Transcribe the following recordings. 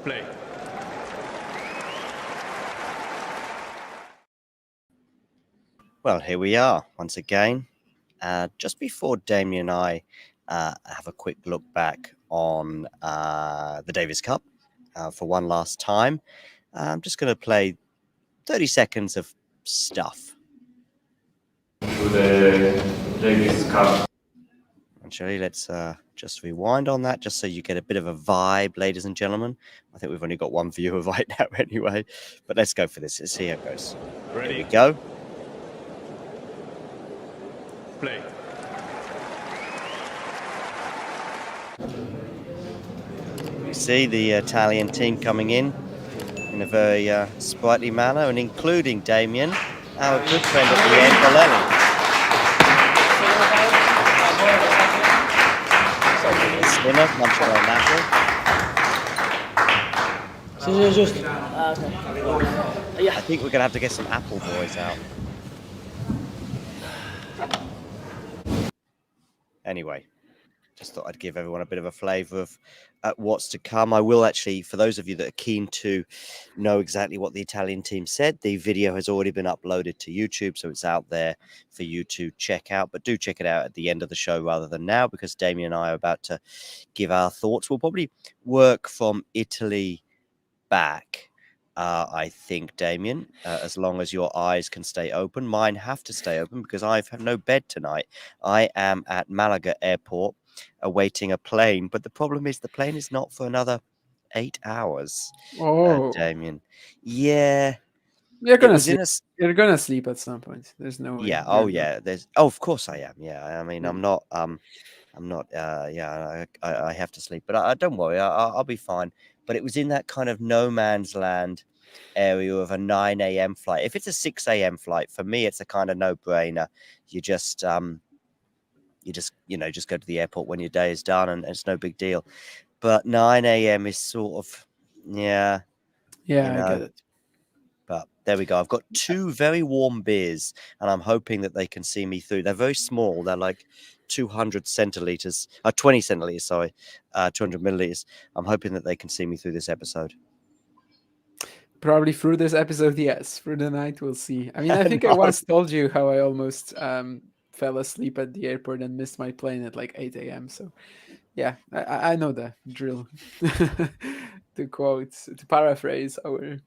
Play. Well, here we are once again. Just before Damien and I have a quick look back on the Davis Cup for one last time, I'm just going to play 30 seconds of stuff. To the Davis Cup. Actually, let's just rewind on that, just so you get a bit of a vibe, ladies and gentlemen. I think we've only got one viewer right now anyway, but let's go for this. Let's see how it goes. Ready? Here we go. Play. You see the Italian team coming in a very sprightly manner, and including Damien, our good friend at the end, Bolelli. Sinner, munching on an apple. I think we're going to have to get some apple boys out. Anyway, just thought I'd give everyone a bit of a flavour of what's to come. I will actually, for those of you that are keen to know exactly what the Italian team said, the video has already been uploaded to YouTube, so it's out there for you to check out. But do check it out at the end of the show rather than now, because Damien and I are about to give our thoughts. We'll probably work from Italy back. I think, Damien, as long as your eyes can stay open. Mine have to stay open because I've had no bed tonight. I am at Malaga Airport awaiting a plane, but the problem is the plane is not for another 8 hours. Damien. Yeah. You're gonna sleep at some point. There's no way. Yeah. Oh, yeah. Of course I am. Yeah. I mean, I'm not. Yeah. I have to sleep, but don't worry. I'll be fine. But it was in that kind of no man's land area of a 9 a.m. flight. If it's a 6 a.m. flight, for me, it's a kind of no-brainer. You just go to the airport when your day is done, and it's no big deal. But 9 a.m. is sort of, yeah. Yeah, I get it. But there we go. I've got 2 very warm beers, and I'm hoping that they can see me through. They're very small. They're like 200 centiliters, 20 centiliters, sorry, 200 milliliters. I'm hoping that they can see me through this episode. Probably through this episode, yes. Through the night, we'll see. I mean, I think I once told you how I almost fell asleep at the airport and missed my plane at like 8 a.m. So, yeah, I know the drill. To paraphrase our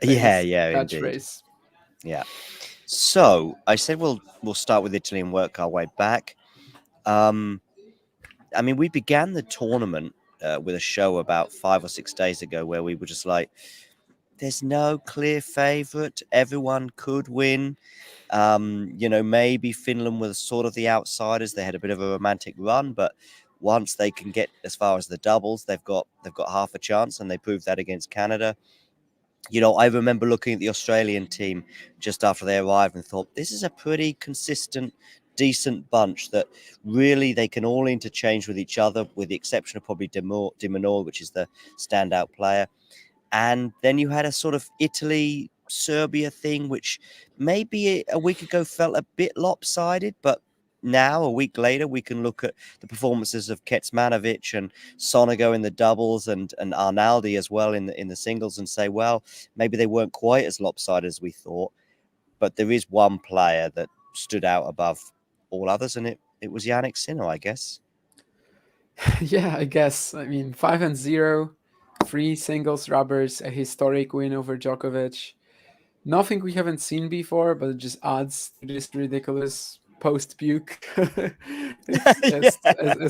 catchphrase. Yeah. So I said we'll start with Italy and work our way back. I mean, we began the tournament with a show about 5 or 6 days ago where we were just like, there's no clear favourite. Everyone could win. Maybe Finland was sort of the outsiders. They had a bit of a romantic run, but once they can get as far as the doubles, they've got half a chance, and they proved that against Canada. I remember looking at the Australian team just after they arrived and thought, this is a pretty consistent, decent bunch that really they can all interchange with each other, with the exception of probably Minaur, which is the standout player. And then you had a sort of Italy-Serbia thing, which maybe a week ago felt a bit lopsided, but now, a week later, we can look at the performances of Kecmanovic and Sonego in the doubles and Arnaldi as well in the singles and say, well, maybe they weren't quite as lopsided as we thought. But there is one player that stood out above all others, and it was Jannik Sinner, I guess. Yeah, I guess. I mean, 5-0, 3 singles rubbers, a historic win over Djokovic. Nothing we haven't seen before, but it just adds to this ridiculous post-puke, as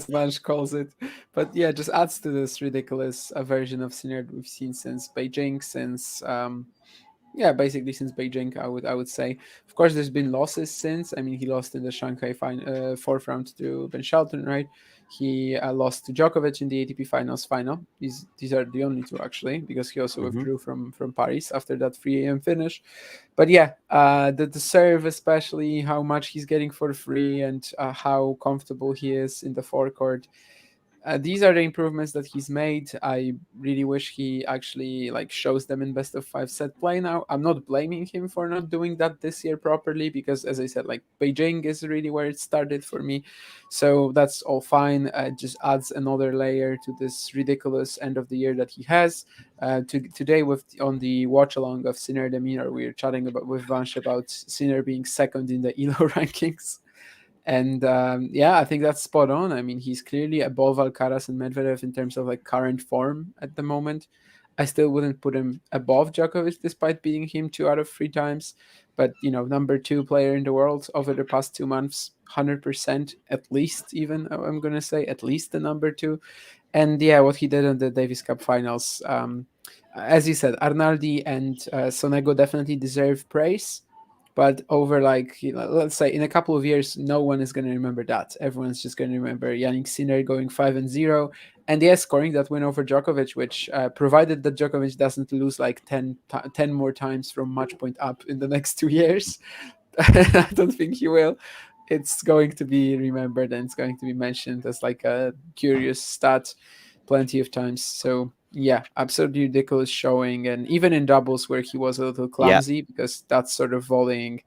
Vansh calls it. But yeah, just adds to this ridiculous version of Sinner we've seen since Beijing, basically since Beijing, I would say. Of course, there's been losses since. I mean, he lost in the Shanghai fourth round to Ben Shelton, right? He lost to Djokovic in the ATP finals final. These are the only 2, actually, because he also withdrew from Paris after that 3 a.m. finish. But yeah, the serve, especially how much he's getting for free and how comfortable he is in the forecourt. These are the improvements that he's made. I really wish he actually like shows them in best of five set play now. I'm not blaming him for not doing that this year properly because, as I said, like Beijing is really where it started for me. So that's all fine. It just adds another layer to this ridiculous end of the year that he has. Today, with on the watch along of Sinner and Minaur, we were chatting about with Vansh about Sinner being second in the ELO rankings. And yeah, I think that's spot on. I mean, he's clearly above Alcaraz and Medvedev in terms of like current form at the moment. I still wouldn't put him above Djokovic despite beating him 2 out of 3 times. But, number 2 player in the world over the past 2 months, 100% at least, even, I'm going to say, at least the number 2. And yeah, what he did in the Davis Cup finals, as you said, Arnaldi and Sonego definitely deserve praise. But over like let's say in a couple of years, no one is going to remember that. Everyone's just going to remember Jannik Sinner going 5-0, and yes, scoring that win over Djokovic, which provided that Djokovic doesn't lose like 10 more times from match point up in the next 2 years. I don't think he will. It's going to be remembered and it's going to be mentioned as like a curious stat plenty of times. So yeah, absolutely ridiculous showing, and even in doubles where he was a little Yeah, clumsy because that's sort of volleying.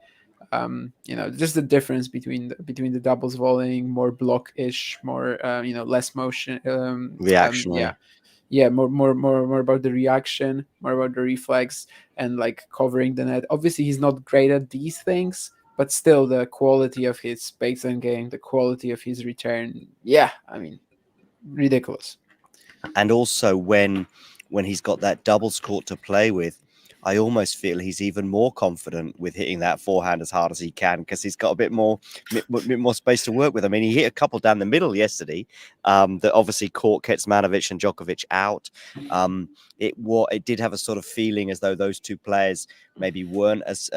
Just the difference between the doubles volleying, more block-ish, more less motion. reactionary. Yeah, more about the reaction, more about the reflex, and like covering the net. Obviously, he's not great at these things, but still, the quality of his baseline game, the quality of his return, yeah, I mean, ridiculous. And also when he's got that doubles court to play with, I almost feel he's even more confident with hitting that forehand as hard as he can because he's got a bit more space to work with. I mean, he hit a couple down the middle yesterday that obviously caught Kecmanovic and Djokovic out. It did have a sort of feeling as though those two players maybe weren't as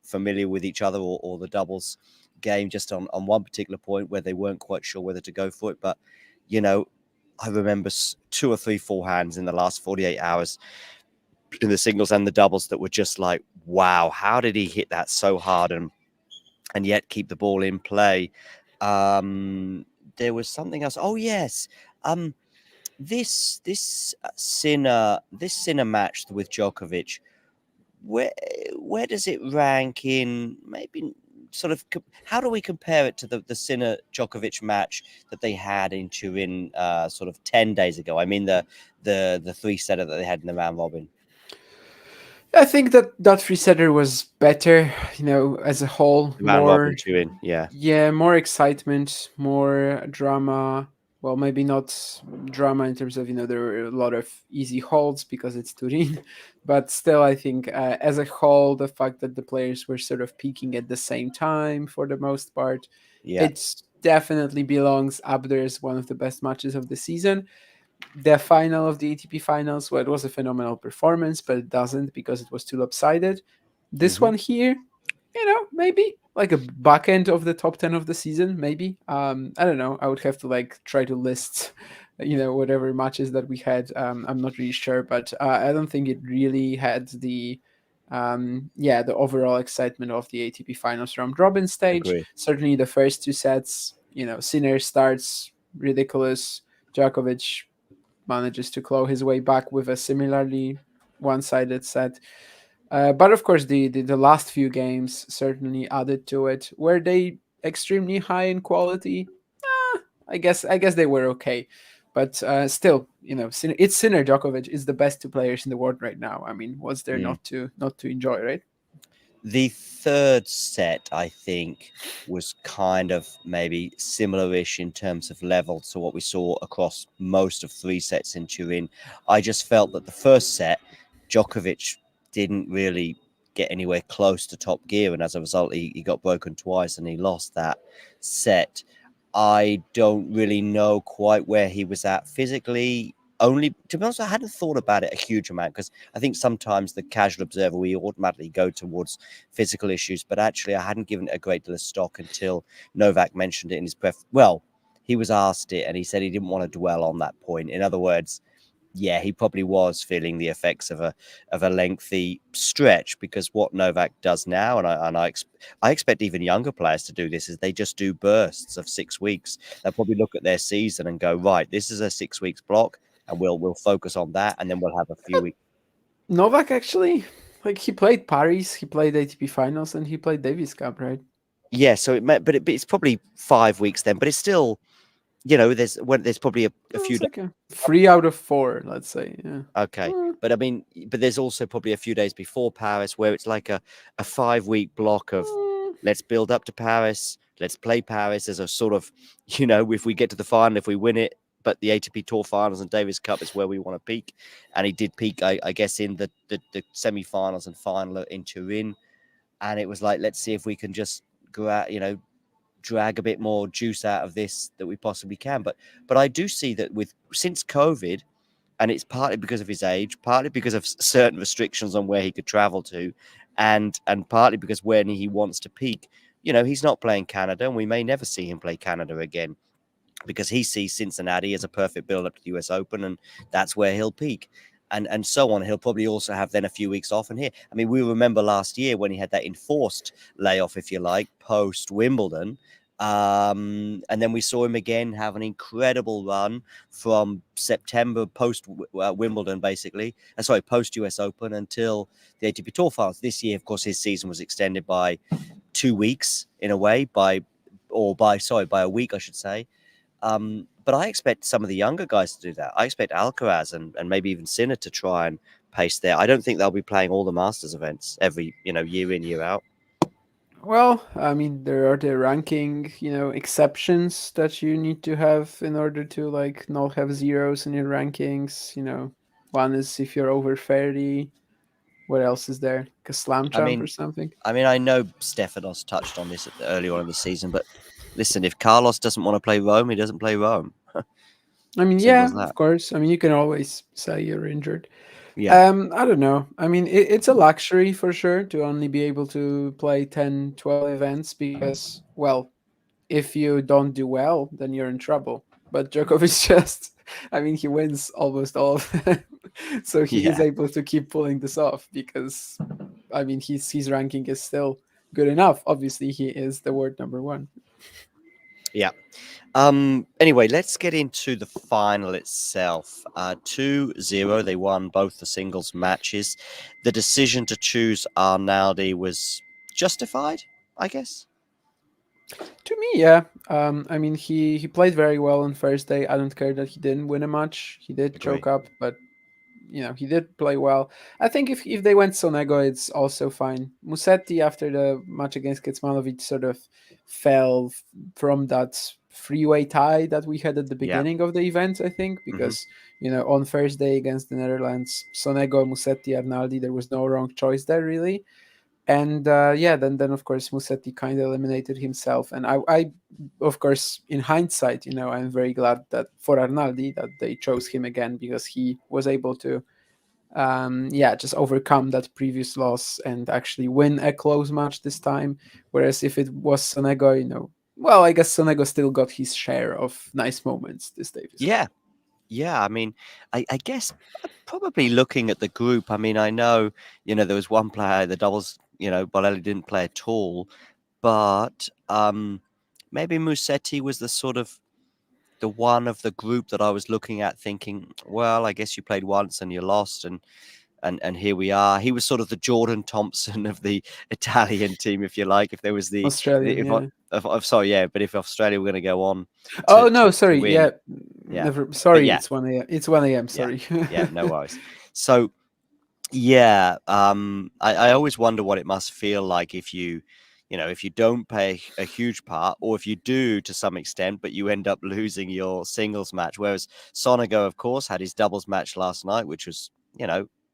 familiar with each other or the doubles game just on one particular point where they weren't quite sure whether to go for it. But I remember 2 or 3 forehands in the last 48 hours in the singles and the doubles that were just like, wow, how did he hit that so hard and yet keep the ball in play? There was something else. Oh yes, this Sinner match with Djokovic. Where does it rank in maybe sort of how do we compare it to the Sinner Djokovic match that they had in Turin sort of 10 days ago? I mean the 3-setter that they had in the round robin. I think that three-setter was better, as a whole. Round robin Turin, yeah. Yeah, more excitement, more drama. Well, maybe not drama in terms of, there were a lot of easy holds because it's Turin, but still, I think as a whole, the fact that the players were sort of peaking at the same time for the most part, Yeah. it definitely belongs up there as one of the best matches of the season. The final of the ATP finals, well, it was a phenomenal performance, but it doesn't because it was too lopsided. This one here, maybe like a back end of the top 10 of the season, maybe. I don't know. I would have to like try to list, whatever matches that we had. I'm not really sure, but I don't think it really had the the overall excitement of the ATP finals round robin stage. Agree. Certainly the first 2 sets, Sinner starts ridiculous. Djokovic manages to claw his way back with a similarly one-sided set. But of course, the last few games certainly added to it. Were they extremely high in quality? I guess they were okay, but still, it's Sinner Djokovic is the best 2 players in the world right now. I mean, what's there not to enjoy, right? The third set, I think, was kind of maybe similar-ish in terms of level to what we saw across most of 3 sets in Turin. I just felt that the first set, Djokovic didn't really get anywhere close to top gear, and as a result, he got broken twice and he lost that set. I don't really know quite where he was at physically. Only, to be honest, I hadn't thought about it a huge amount because I think sometimes the casual observer, we automatically go towards physical issues, but actually I hadn't given it a great deal of stock until Novak mentioned it in his well, he was asked it and he said he didn't want to dwell on that point. In other words, Yeah, he probably was feeling the effects of a lengthy stretch, because what Novak does now, and I expect even younger players to do this, is they just do bursts of 6 weeks. They'll probably look at their season and go, right, this is a 6 weeks block, and we'll focus on that, and then we'll have a few weeks. Novak actually, like, he played Paris, he played ATP finals, and he played Davis Cup, right? Yeah, so it's probably 5 weeks then, but it's still, there's probably a few It's days. like a 3 out of 4, let's say. Yeah. Okay. But I mean, but there's also probably a few days before Paris where it's like a 5 week block of, let's build up to Paris, let's play Paris as a sort of, if we get to the final, if we win it, but the ATP Tour finals and Davis Cup is where we want to peak. And he did peak, I guess, in the semi-finals and final in Turin. And it was like, let's see if we can just go out, drag a bit more juice out of this that we possibly can. But I do see that since COVID, and it's partly because of his age, partly because of certain restrictions on where he could travel to, and partly because when he wants to peak, he's not playing Canada, and we may never see him play Canada again, because he sees Cincinnati as a perfect build-up to the US Open, and that's where he'll peak. And so on. He'll probably also have then a few weeks off. And here, I mean, we remember last year when he had that enforced layoff, if you like, post Wimbledon. And then we saw him again have an incredible run from September post Wimbledon, basically. Post US Open until the ATP Tour finals. This year, of course, his season was extended by 2 weeks in a way, by a week, I should say. But I expect some of the younger guys to do that. I expect Alcaraz and maybe even Sinner to try and pace there. I don't think they'll be playing all the Masters events every, year in, year out. Well, I mean, there are the ranking, exceptions that you need to have in order to, like, not have zeros in your rankings. One is if you're over 30. What else is there? Like a slam I champ or mean, something? I know Stefanos touched on this early on in the season, but listen, if Carlos doesn't want to play Rome, he doesn't play Rome. I mean, Simple as yeah, that. of course. I mean, you can always say you're injured. Yeah. I don't know. I mean, it's a luxury for sure to only be able to play 10, 12 events because, well, if you don't do well, then you're in trouble. But Djokovic just, I mean, he wins almost all of them. So he is Yeah. able to keep pulling this off because, I mean, his ranking is still good enough. Obviously, he is the world number one. Yeah. Anyway, let's get into the final itself. 2-0, they won both the singles matches. The decision to choose Arnaldi was justified, I guess. To me, yeah. I mean, he played very well on Thursday. I don't care that he didn't win a match. He did Agree. choke up, but he did play well. I think if they went Sonego, it's also fine. Musetti, after the match against Kecmanovic, sort of fell from that freeway tie that we had at the Yeah. beginning of the event, I think, because on Thursday against the Netherlands, Sonego, Musetti, Arnaldi, there was no wrong choice there really. And then of course Musetti kind of eliminated himself, and I of course in hindsight, I'm very glad that for Arnaldi that they chose him again because he was able to just overcome that previous loss and actually win a close match this time. Whereas if it was Sonego, well, I guess Sonego still got his share of nice moments this Davis Cup. Yeah. I mean, I guess probably looking at the group, I mean, I know, there was one player, the doubles, Bolelli didn't play at all, but maybe Musetti was the one of the group that I was looking at thinking, well, I guess you played once and you lost, and here we are. He was sort of the Jordan Thompson of the Italian team, if you like. If there was Australian, yeah. But if Australia were going to go on Oh no, to sorry, win, never. Sorry, yeah. it's 1 a.m. It's 1 a.m. Sorry. Yeah, no worries. So yeah, I always wonder what it must feel like if you don't play a huge part, or if you do to some extent, but you end up losing your singles match. Whereas Sonego, of course, had his doubles match last night, which was,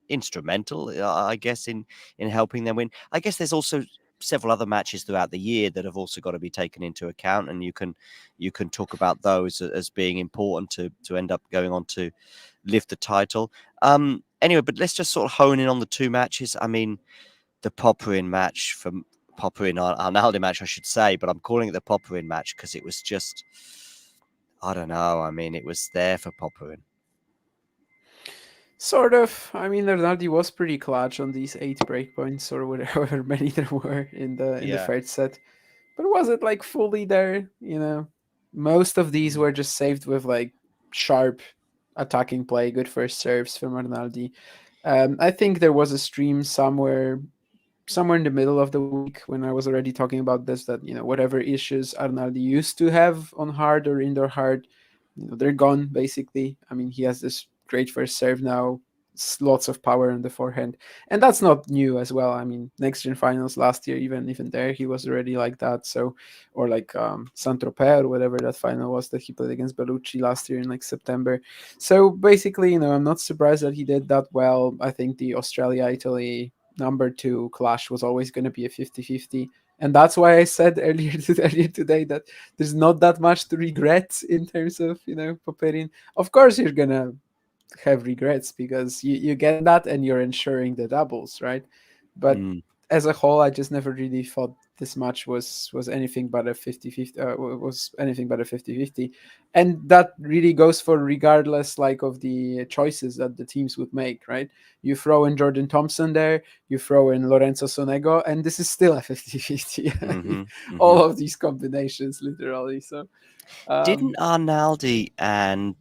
instrumental, I guess, in helping them win. I guess there's also several other matches throughout the year that have also got to be taken into account, and you can talk about those as being important to end up going on to lift the title. Anyway, but let's just sort of hone in on the two matches. I mean, the Popyrin match Arnaldi match, I should say, but I'm calling it the Popyrin match because it was just, I don't know. I mean, it was there for Popyrin. Sort of. I mean, Arnaldi was pretty clutch on these 8 breakpoints or whatever many there were in the Yeah. first set. But was it like fully there? Most of these were just saved with like sharp attacking play, good first serves from Arnaldi. I think there was a stream somewhere in the middle of the week when I was already talking about this, that whatever issues Arnaldi used to have on hard or indoor hard, they're gone basically. I mean, he has this great first serve now, lots of power on the forehand, and that's not new as well. I mean, next gen finals last year, even there he was already like that. So, or like Saint Tropez or whatever that final was that he played against Bellucci last year in like September. So basically, I'm not surprised that he did that well. I think the Australia Italy number two clash was always going to be a 50-50. And that's why I said earlier today that there's not that much to regret in terms of, Popyrin. Of course, you're going to have regrets because you get that and you're ensuring the doubles, right? But Mm. as a whole, I just never really thought this match was anything but a 50-50, was anything but a 50-50. And that really goes for regardless like of the choices that the teams would make, right? You throw in Jordan Thompson there, you throw in Lorenzo Sonego, and this is still a 50-50. I Hmm. mean, Hmm. all of these combinations literally. So Didn't um Arnaldi and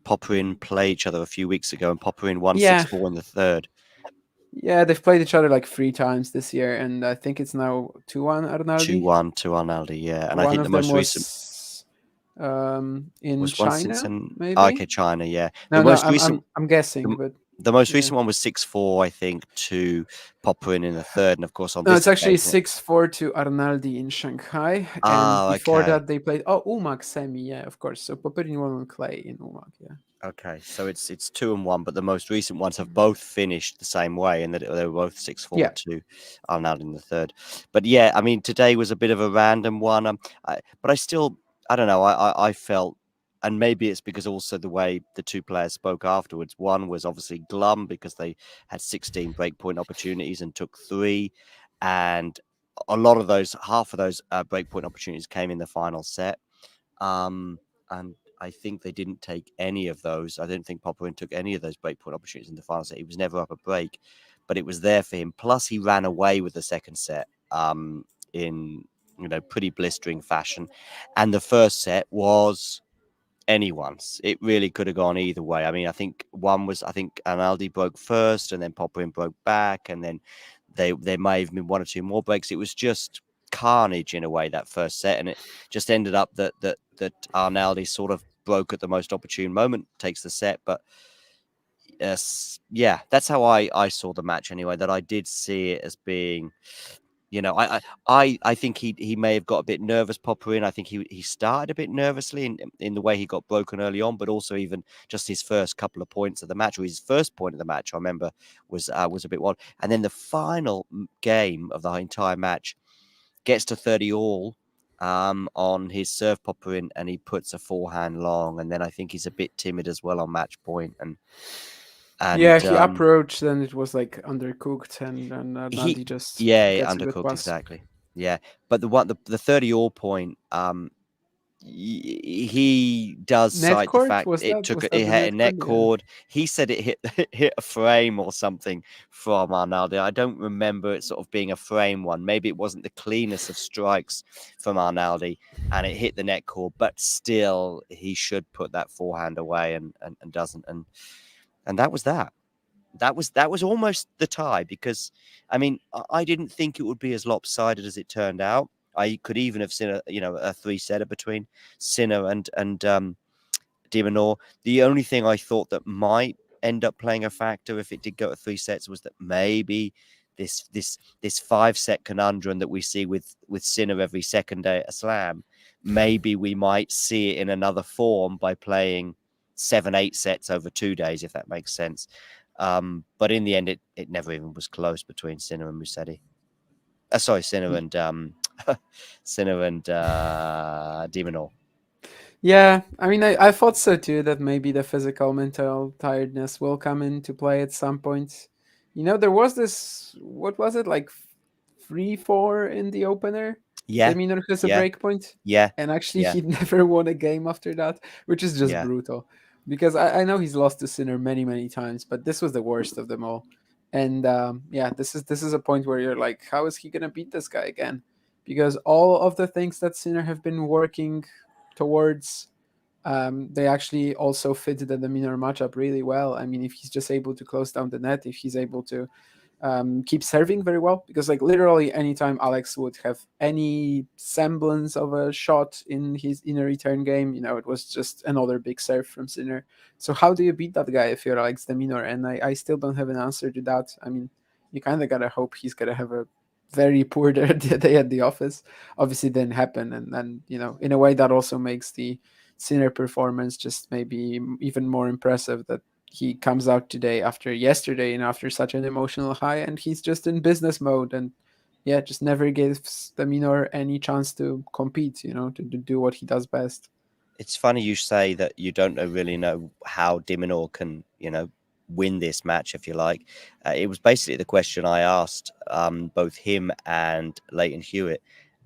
Popyrin play each other a few weeks ago, and Popyrin won yeah, 6-4 in the third? yeah, they've played each other like 3 times this year, and I think it's now 2-1 Arnaldi. 2-1 to Arnaldi, yeah. And I One think the of them most recent was in was one since China, in maybe. okay, China, yeah. The No, no, most I'm recent I'm I'm guessing, the, but the most yeah. recent one was 6-4, I think, to Popyrin in the third, and of course on No, this it's actually occasion. 6-4 to Arnaldi in Shanghai, and Ah, before okay. that they played Umag semi, yeah, of course. So Popyrin won on clay in Umag, yeah. Okay, so it's 2-1, but the most recent ones have both finished the same way, and that they were both 6-4 Yeah, to Arnaldi in the third. But yeah, I mean, today was a bit of a random one. But I still, I don't know. I felt, and maybe it's because also the way the two players spoke afterwards. One was obviously glum because they had 16 breakpoint opportunities and took three, and a lot of those, half of those breakpoint opportunities came in the final set. And I think they didn't take any of those. I don't think Popyrin took any of those breakpoint opportunities in the final set. He was never up a break, but it was there for him. Plus, he ran away with the second set in pretty blistering fashion, and the first set was anyone's. It really could have gone either way. I mean, I think Arnaldi broke first, and then Popyrin broke back, and then there may have been one or two more breaks. It was just carnage in a way, that first set, and it just ended up that Arnaldi sort of broke at the most opportune moment, takes the set. But yeah, that's how I saw the match anyway. That I did see it as being, I think he may have got a bit nervous, Popyrin. I think he started a bit nervously in the way he got broken early on, but also even just his first couple of points of the match, or his first point of the match, I remember was a bit wild. And then the final game of the entire match gets to 30 all on his serve, Popyrin, and he puts a forehand long, and then I think he's a bit timid as well on match point, yeah. and He approached, and it was like undercooked, and he Arnaldi just yeah, gets a good undercooked pass. exactly. Yeah, but the 30 all point, he does Net cite the court, fact was it that took was it that the hit a net court? net Yeah. cord. He said it hit hit a frame or something from Arnaldi. I don't remember it sort of being a frame one. Maybe it wasn't the cleanest of strikes from Arnaldi, and it hit the net cord. But still, he should put that forehand away, and doesn't. And that was that. That was almost the tie, because I mean, I didn't think it would be as lopsided as it turned out. I could even have seen a three-setter between Sinner and de Minaur. The only thing I thought that might end up playing a factor if it did go to three sets was that maybe this 5-set conundrum that we see with Sinner every second day at a slam, maybe we might see it in another form by playing 7-8 sets over 2 days, if that makes sense. But in the end, it never even was close between Sinner and Musetti. Sorry, Sinner and Sinner and de Minaur. Yeah, I mean, I thought so too, that maybe the physical mental tiredness will come into play at some point. There was this, what was it, like 3-4 in the opener? Yeah, Minaur has a yeah, break point, yeah, and actually yeah, he never won a game after that, which is just yeah. brutal. because I know he's lost to Sinner many times, but this was the worst of them all. And yeah, this is a point where you're like, how is he gonna beat this guy again? Because all of the things that Sinner have been working towards, they actually also fit the Minaur matchup really well. I mean, if he's just able to close down the net, if he's able to keep serving very well, because like literally anytime Alex would have any semblance of a shot in a return game, it was just another big serve from Sinner. So how do you beat that guy if you're Alex de Minaur? And I still don't have an answer to that. I mean, you kind of gotta hope he's gonna have a very poor day at the office. Obviously didn't happen, and in a way that also makes the Sinner performance just maybe even more impressive, that he comes out today after yesterday and after such an emotional high, and he's just in business mode, and yeah, just never gives the Minaur any chance to compete, to do what he does best. It's funny you say that you don't really know how de Minaur can, win this match, if you like. It was basically the question I asked both him and Leighton Hewitt,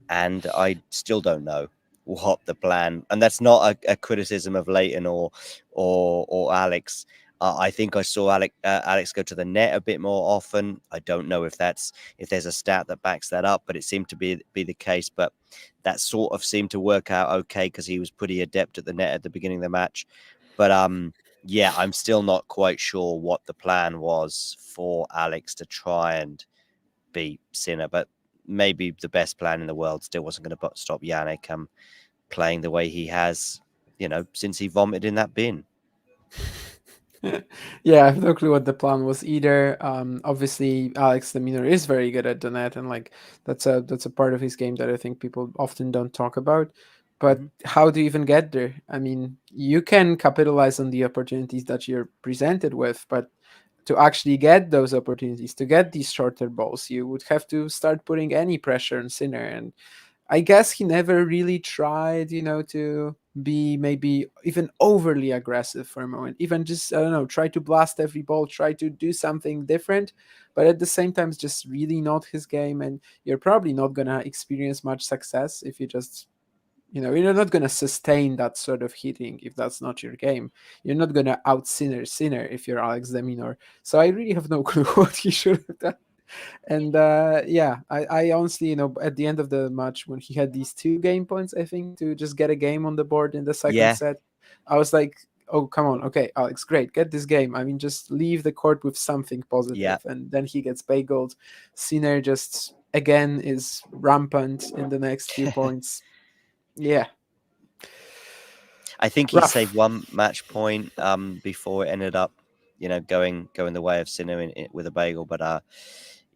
and I still don't know what the plan. And that's not a criticism of Leighton or Alex. I think I saw Alex go to the net a bit more often. I don't know if there's a stat that backs that up, but it seemed to be the case. But that sort of seemed to work out okay because he was pretty adept at the net at the beginning of the match. But yeah, I'm still not quite sure what the plan was for Alex to try and beat Sinner. But maybe the best plan in the world still wasn't going to stop Jannik playing the way he has, since he vomited in that bin. Yeah, I have no clue what the plan was either. Obviously, Alex de Minaur is very good at the net, and like that's a part of his game that I think people often don't talk about. But Mm-hmm. how do you even get there? I mean, you can capitalize on the opportunities that you're presented with, but to actually get those opportunities, to get these shorter balls, you would have to start putting any pressure on Sinner. And I guess he never really tried, to be maybe even overly aggressive for a moment. Even just, I don't know, try to blast every ball, try to do something different. But at the same time, it's just really not his game. And you're probably not going to experience much success if you just, you're not going to sustain that sort of hitting if that's not your game. You're not going to out Sinner if you're Alex de Minaur. So I really have no clue what he should have done. And yeah, I honestly, at the end of the match when he had these 2 game points, I think, to just get a game on the board in the second Yeah, set, I was like, oh, come on, okay, Alex, great, get this game. I mean, just leave the court with something yeah. positive. And then he gets bageled. Sinner just again is rampant in the next few points. Yeah, I think he saved rough. one match point before it ended up, going the way of Sinner with a bagel. But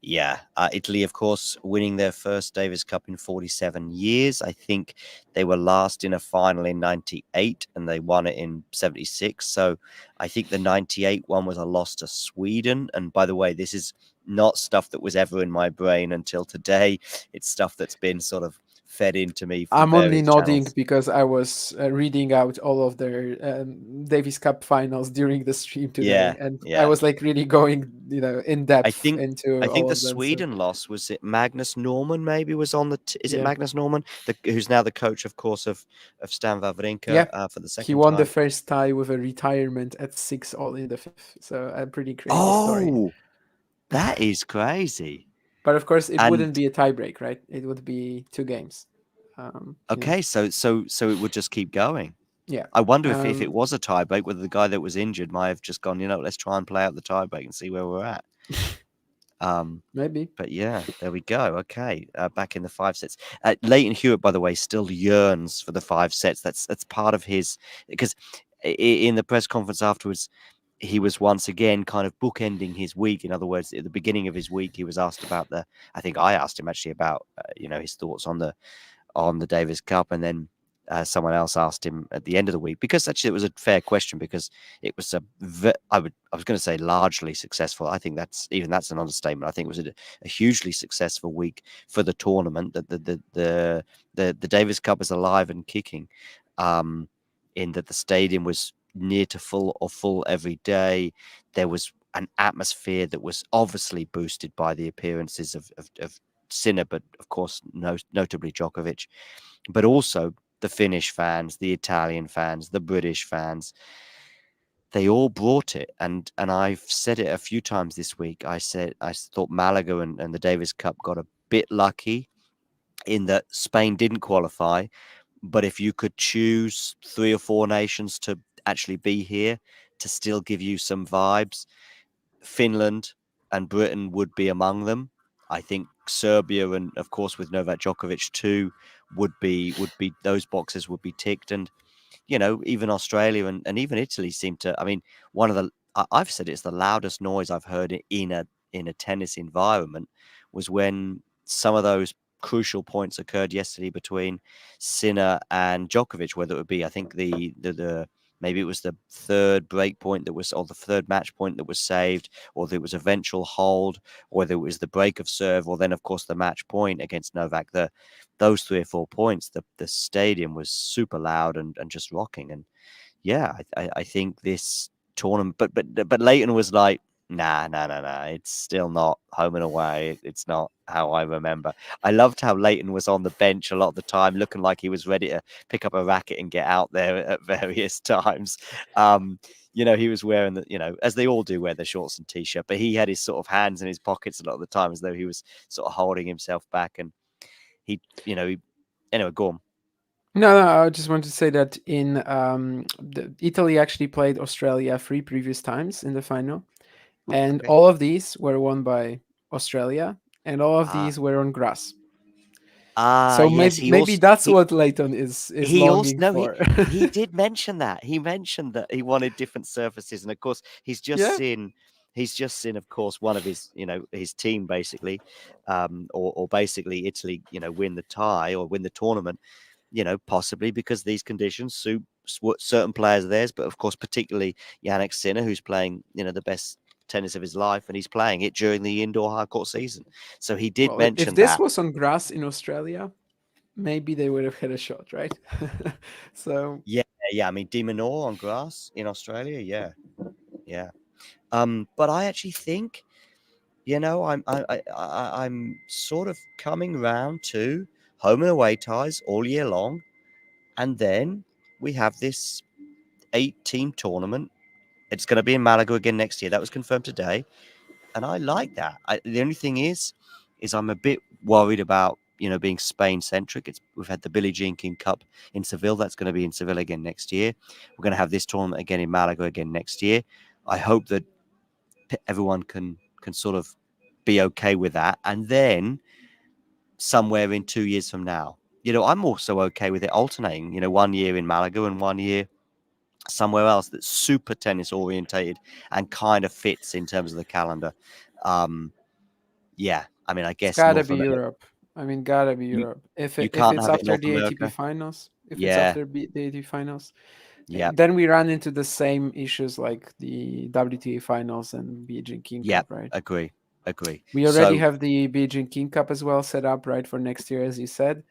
yeah, Italy, of course, winning their first Davis Cup in 47 years. I think they were last in a final in 98 and they won it in 76. So I think the 98 one was a loss to Sweden. And by the way, this is not stuff that was ever in my brain until today. It's stuff that's been sort of fed into me from I'm only various nodding channels. because I was reading out all of their Davis Cup finals during the stream today, Yeah, and I yeah. was like really going, in I depth think into I think all the of them. So Sweden loss was it Magnus Norman maybe was on the is it yeah, Magnus Norman who's now the coach of course of Stan yeah, Wawrinka for the he second won the time. first tie with a retirement at 6 all in the fifth. So a pretty crazy story. Oh, that is crazy. But of course, it And wouldn't be a tiebreak, right? It would be 2 games. okay, so it would just keep going. Yeah. I wonder if it Um, was a tiebreak, whether the guy that was injured might have just gone, let's try and play out the tiebreak and see where we're at. Um, maybe. But yeah, there we go. Okay, back in the 5 sets. Leighton Hewitt, by the way, still yearns for the 5 sets. That's part of his because in the press conference afterwards, he was once again kind of bookending his week. In other words, at the beginning of his week, he was asked about the. I think I asked him actually about his thoughts on the Davis Cup, and then someone else asked him at the end of the week because actually it was a fair question because it was I was going to say largely successful. I think that's an understatement. I think it was a hugely successful week for the tournament. That the Davis Cup is alive and kicking, in that the stadium was near to full or full every day. There was an atmosphere that was obviously boosted by the appearances of Sinner, but of course, notably Djokovic, but also the Finnish fans, the Italian fans, the British fans. they all brought it, and I've said it a few times this week. I thought Malaga and the Davis Cup got a bit lucky in that Spain didn't qualify, but if you could choose 3 or 4 nations to actually be here to still give you some vibes, Finland and Britain would be among them. I think Serbia and of course with Novak Djokovic too would be those boxes would be ticked, and even Australia and even Italy seem to. I mean, one of the I've said it's the loudest noise I've heard in a tennis environment was when some of those crucial points occurred yesterday between Sinner and Djokovic. Whether it would be, I think the maybe it was the third break point that was, or the third match point that was saved, or there was eventual hold, or whether it was the break of serve, or then of course the match point against Novak. Those 3 or 4 points, the stadium was super loud and just rocking. And yeah, I think this tournament, but Leighton was like, nah, it's still not home and away. It's not how I remember. I loved how Leighton was on the bench a lot of the time, looking like he was ready to pick up a racket and get out there at various times. He was wearing as they all do, wear their shorts and t-shirt, but he had his sort of hands in his pockets a lot of the time, as though he was sort of holding himself back. And anyway, go on. No, I just want to say that Italy actually played Australia 3 previous times in the final, and Okay. all of these were won by Australia, and all of Ah, these were on grass. So yes. maybe that's what Leighton is He also longing no, for. he did mention that. He mentioned that he wanted different surfaces, and of course, Yeah. he's just seen, of course, one of his team basically, or basically Italy, win the tie or win the tournament, possibly because these conditions suit certain players of theirs, but of course, particularly Jannik Sinner, who's playing, the best tennis of his life, and he's playing it during the indoor hard court season. So he did Well, if mention this that. was on grass in Australia, maybe they would have had a shot, right? So Yeah, yeah. I mean, Minaur on grass in Australia. Yeah, yeah. But I actually think, I'm sort of coming round to home and away ties all year long, and then we have this 8-team tournament. It's going to be in Malaga again next year. That was confirmed today, and I like that. The only thing is I'm a bit worried about being Spain centric. We've had the Billie Jean King Cup in Seville. That's going to be in Seville again next year. We're going to have this tournament again in Malaga again next year. I hope that everyone can sort of be okay with that, and then somewhere in 2 years from now, I'm also okay with it alternating. 1 year in Malaga and 1 year somewhere else that's super tennis orientated and kind of fits in terms of the calendar. Yeah, I mean, I it's guess gotta North be America. Europe. I mean, gotta be You Europe. If you if can't it's have it in after North the ATP America. finals, if it's Yeah, after the ATP finals, yeah, then we run into the same issues like the WTA finals and Beijing King yeah. Cup, right? Agree. We already So have the Beijing King Cup as well set up, right, for next year, as you said,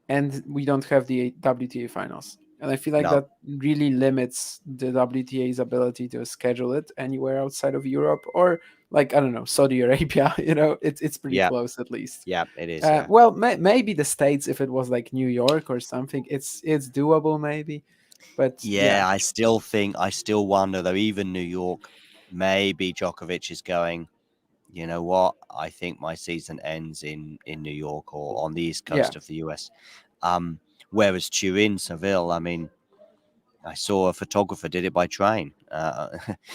and we don't have the WTA finals. And I feel like no, that really limits the WTA's ability to schedule it anywhere outside of Europe or, like, I don't know, Saudi Arabia. It's pretty yeah, close at least. yeah, it is. Yeah, Well, maybe the States, if it was like New York or something, it's doable maybe. But yeah. yeah, I still wonder though. Even New York, maybe Djokovic is going. You know what? I think my season ends in New York or on the east yeah, coast of the US. Whereas Turin, Seville, I mean, I saw a photographer did it by train,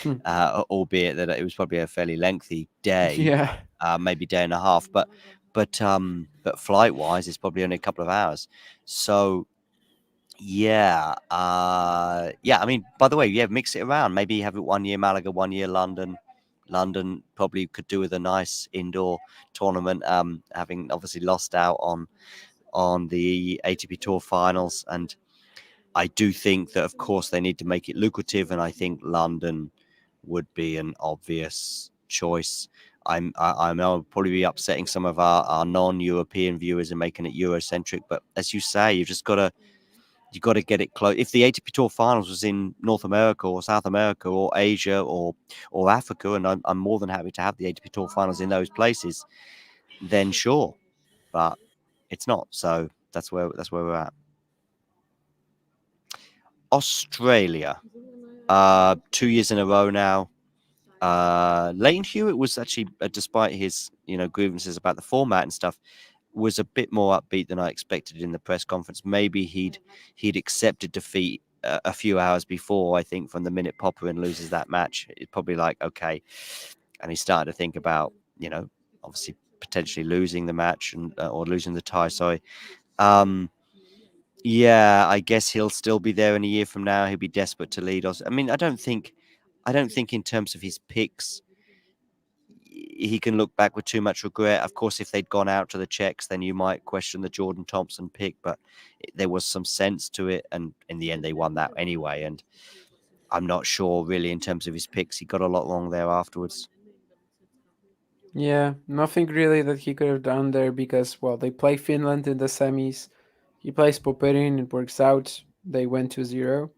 Hmm. albeit that it was probably a fairly lengthy day, Yeah. maybe day and a half. But flight wise, it's probably only a couple of hours. So yeah, yeah. I mean, by the way, yeah, mix it around. Maybe have it 1 year Malaga, 1 year London. London probably could do with a nice indoor tournament. Having obviously lost out on the ATP Tour finals, and I do think that, of course, they need to make it lucrative, and I think London would be an obvious choice. I'll probably be upsetting some of our non-European viewers and making it Eurocentric, but as you say, you got to get it close. If the ATP Tour Finals was in North America or South America or Asia or Africa, and I'm more than happy to have the ATP Tour Finals in those places, then sure, but it's not. So that's where we're at. Australia. 2 years in a row now. Leighton Hewitt was actually, despite his grievances about the format and stuff, was a bit more upbeat than I expected in the press conference. Maybe he'd accepted defeat a few hours before. I think from the minute Popyrin loses that match, it's probably like okay, and he started to think about obviously potentially losing the match and or losing the tie. Sorry. Yeah, I guess he'll still be there in a year from now. He'll be desperate to lead us. I mean, I don't think in terms of his picks, he can look back with too much regret. Of course, if they'd gone out to the Czechs, then you might question the Jordan Thompson pick, but there was some sense to it. And in the end, they won that anyway. And I'm not sure really in terms of his picks. He got a lot wrong there afterwards. Yeah, nothing really that he could have done there because, well, they play Finland in the semis. He plays Popyrin, it works out. They went 2-0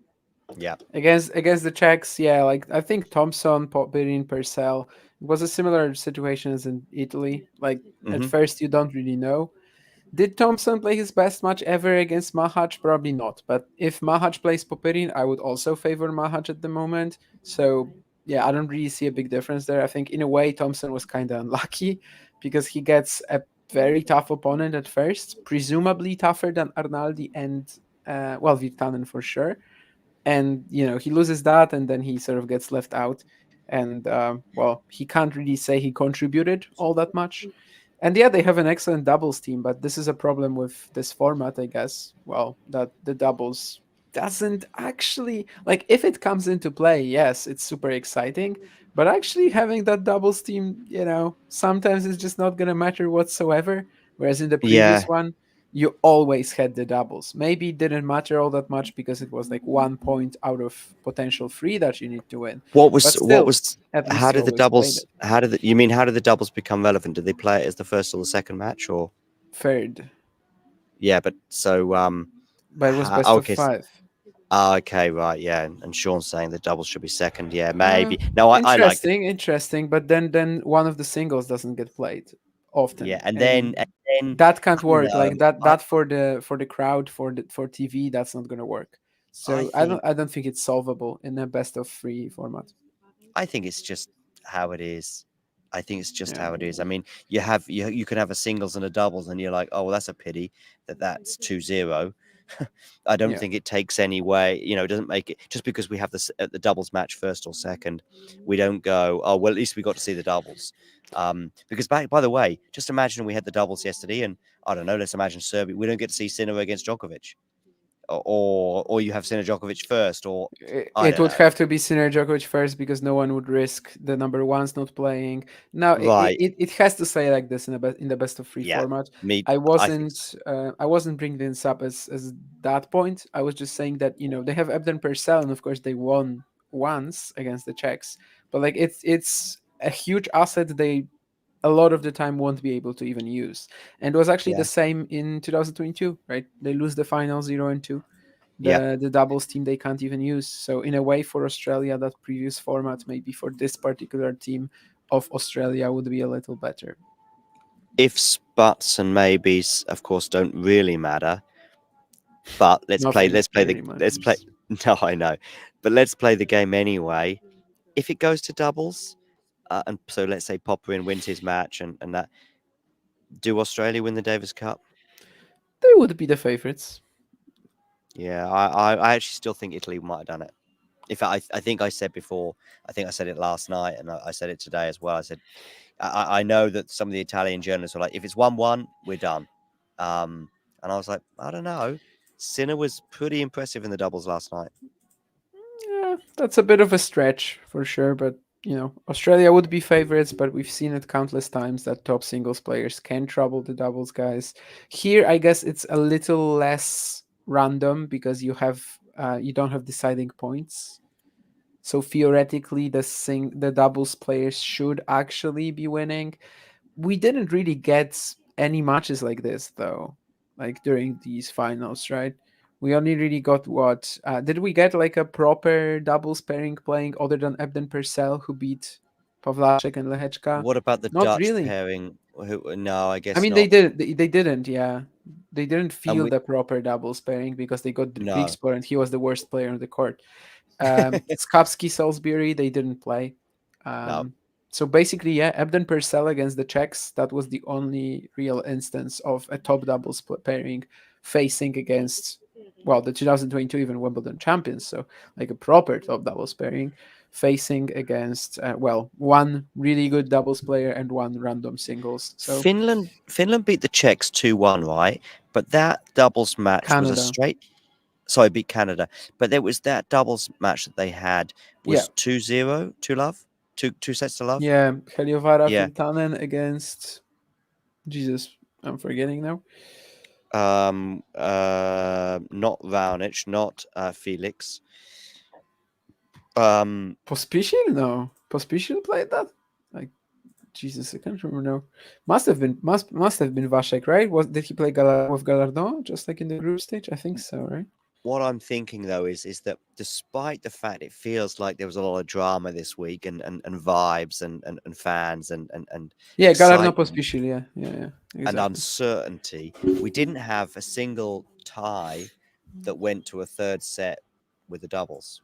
Yeah. against the Czechs. Yeah, like I think Thompson, Popyrin, Purcell. It was a similar situation as in Italy. Like at Hmm. first, you don't really know. Did Thompson play his best match ever against Mahac? Probably not. But if Mahac plays Popyrin, I would also favor Mahac at the moment. So yeah, I don't really see a big difference there. I think in a way Thompson was kind of unlucky because he gets a very tough opponent at first, presumably tougher than Arnaldi and well Virtanen for sure. And he loses that, and then he sort of gets left out. And well, he can't really say he contributed all that much. And yeah, they have an excellent doubles team, but this is a problem with this format, I guess. Well, that the doubles doesn't actually like if it comes into play, yes, it's super exciting. But actually having that doubles team, sometimes it's just not gonna matter whatsoever. Whereas in the previous Yeah. one, you always had the doubles. Maybe it didn't matter all that much because it was like 1 point out of potential three that you need to win. What was But what still, was at how least you did the always played doubles it. how did the, you mean how did the doubles become relevant? Did they play it as the first or the second match or Third. yeah, but so But it was best of okay. five. Okay, right, yeah, and Sean's saying the doubles should be second. Yeah, maybe. No, I like the Interesting. But then one of the singles doesn't get played yeah, often, and then and that I can't don't work. know. Like that for the crowd for TV, that's not gonna work. I So I think don't I don't think it's solvable in a best of three format. I think it's just how it is. I think it's just Yeah, how it is. I mean, you can have a singles and a doubles, and you're like, oh, well, that's a pity that's 2-0. I don't yeah. think it takes any way. It doesn't make it just because we have the doubles match first or second. We don't go, oh, well, at least we got to see the doubles. Because by the way, just imagine we had the doubles yesterday, and I don't know. Let's imagine Serbia. We don't get to see Sinner against Djokovic, or you have Sinner Djokovic first, or I It don't would know. have to be Sinner Djokovic first because no one would risk the number ones not playing. Now Right? it has to say like this in the best of three Yeah. format. Me, I think so. I wasn't bringing this up as that point. I was just saying that they have Ebden Purcell and of course they won once against the Czechs, but like it's a huge asset they a lot of the time won't be able to even use. And it was actually the Yeah. same in 2022, right? They lose the final 0-2, Yeah. the doubles team they can't even use. So in a way, for Australia, that previous format maybe for this particular team of Australia would be a little better. Ifs, buts, and maybes, of course, don't really matter. But let's play. Nothing Let's play the. really Let's play. matters. No, I know, but let's play the game anyway. If it goes to doubles, and so let's say Popyrin wins his match, and that, do Australia win the Davis Cup? They would be the favorites. Yeah, I actually still think Italy might have done it. If I think I said before, I think I said it last night, and I said it today as well. I said I know that some of the Italian journalists were like, if it's 1-1, we're done. And I was like, I don't know. Sinner was pretty impressive in the doubles last night. Yeah, that's a bit of a stretch for sure, but Australia would be favorites, but we've seen it countless times that top singles players can trouble the doubles guys. Here, I guess it's a little less random because you don't have deciding points. So theoretically, the doubles players should actually be winning. We didn't really get any matches like this though, like during these finals, right? We only really got what did we get like a proper doubles pairing playing other than Ebden Purcell who beat Pavlacek and Lehechka? What about the Not Dutch really. pairing? No, I I guess mean, they not. did. They didn't. Yeah, they didn't And feel we the proper doubles pairing because they got no. Grigspor and he was the worst player on the court. Skapski, Salisbury, they didn't play. No. So basically, yeah, Ebden Purcell against the Czechs. That was the only real instance of a top doubles pairing facing against, well, the 2022 even Wimbledon champions. So like a proper top doubles pairing facing against, well, one really good doubles player and one random singles. So Finland beat the Czechs 2-1, right? But that doubles match was a Canada, straight. Sorry, beat Canada. But there was that doubles match that they had yeah, was 2-0 to love, two sets to love. yeah, Heliovara Yeah. Virtanen against Jesus, I'm forgetting now. Not Raonic, not Felix. Pospisil? No, Pospisil played that. Like Jesus, I can't remember now. Must have been Vasek, right? Did he play with Gallardon just like in the group stage? I think so, right? What I'm thinking though is that despite the fact it feels like there was a lot of drama this week and vibes and fans and Yeah, Gallardon excitement Pospisil, yeah, and exactly. uncertainty, we didn't have a single tie that went to a third set with the doubles.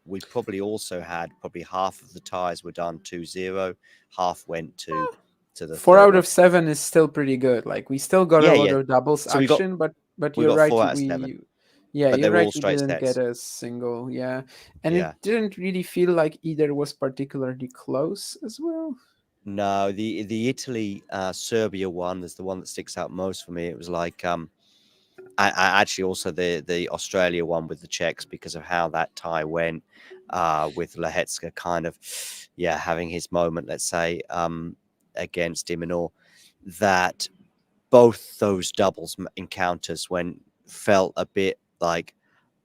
We probably also had half of the ties were done 2-0, half went to the 4 third out one. of 7 is still pretty good. Like we still got Yeah, a lot yeah. of doubles So we got action, but we you're got right. 4 out of 7, Yeah, but they you're were right. all We straight didn't get sets. a single. Yeah, and Yeah. it didn't really feel like either was particularly close as well. No, the Italy Serbia one is the one that sticks out most for me. It was like I actually also the Australia one with the Czechs because of how that tie went with Lehetska kind of having his moment, let's say, against Minaur. That both those doubles encounters felt a bit like,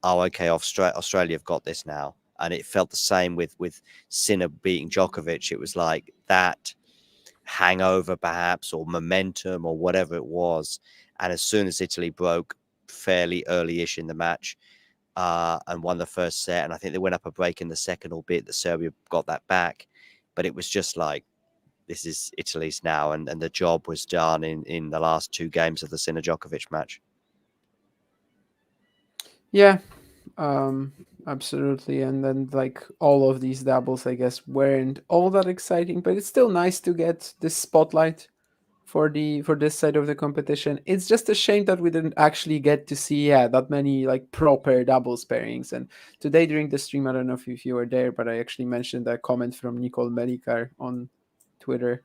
oh, okay, Australia have got this now. And it felt the same with Sinner beating Djokovic. It was like that hangover, perhaps, or momentum, or whatever it was. And as soon as Italy broke fairly early-ish in the match and won the first set, and I think they went up a break in the second, albeit that Serbia got that back. But it was just like, this is Italy's now, and the job was done in the last 2 games of the Sinner Djokovic match. Yeah, absolutely. And then like all of these doubles, I guess, weren't all that exciting, but it's still nice to get this spotlight for this side of the competition. It's just a shame that we didn't actually get to see that many like proper doubles pairings. And today during the stream, I don't know if you were there, but I actually mentioned a comment from Nicole Melikar on Twitter,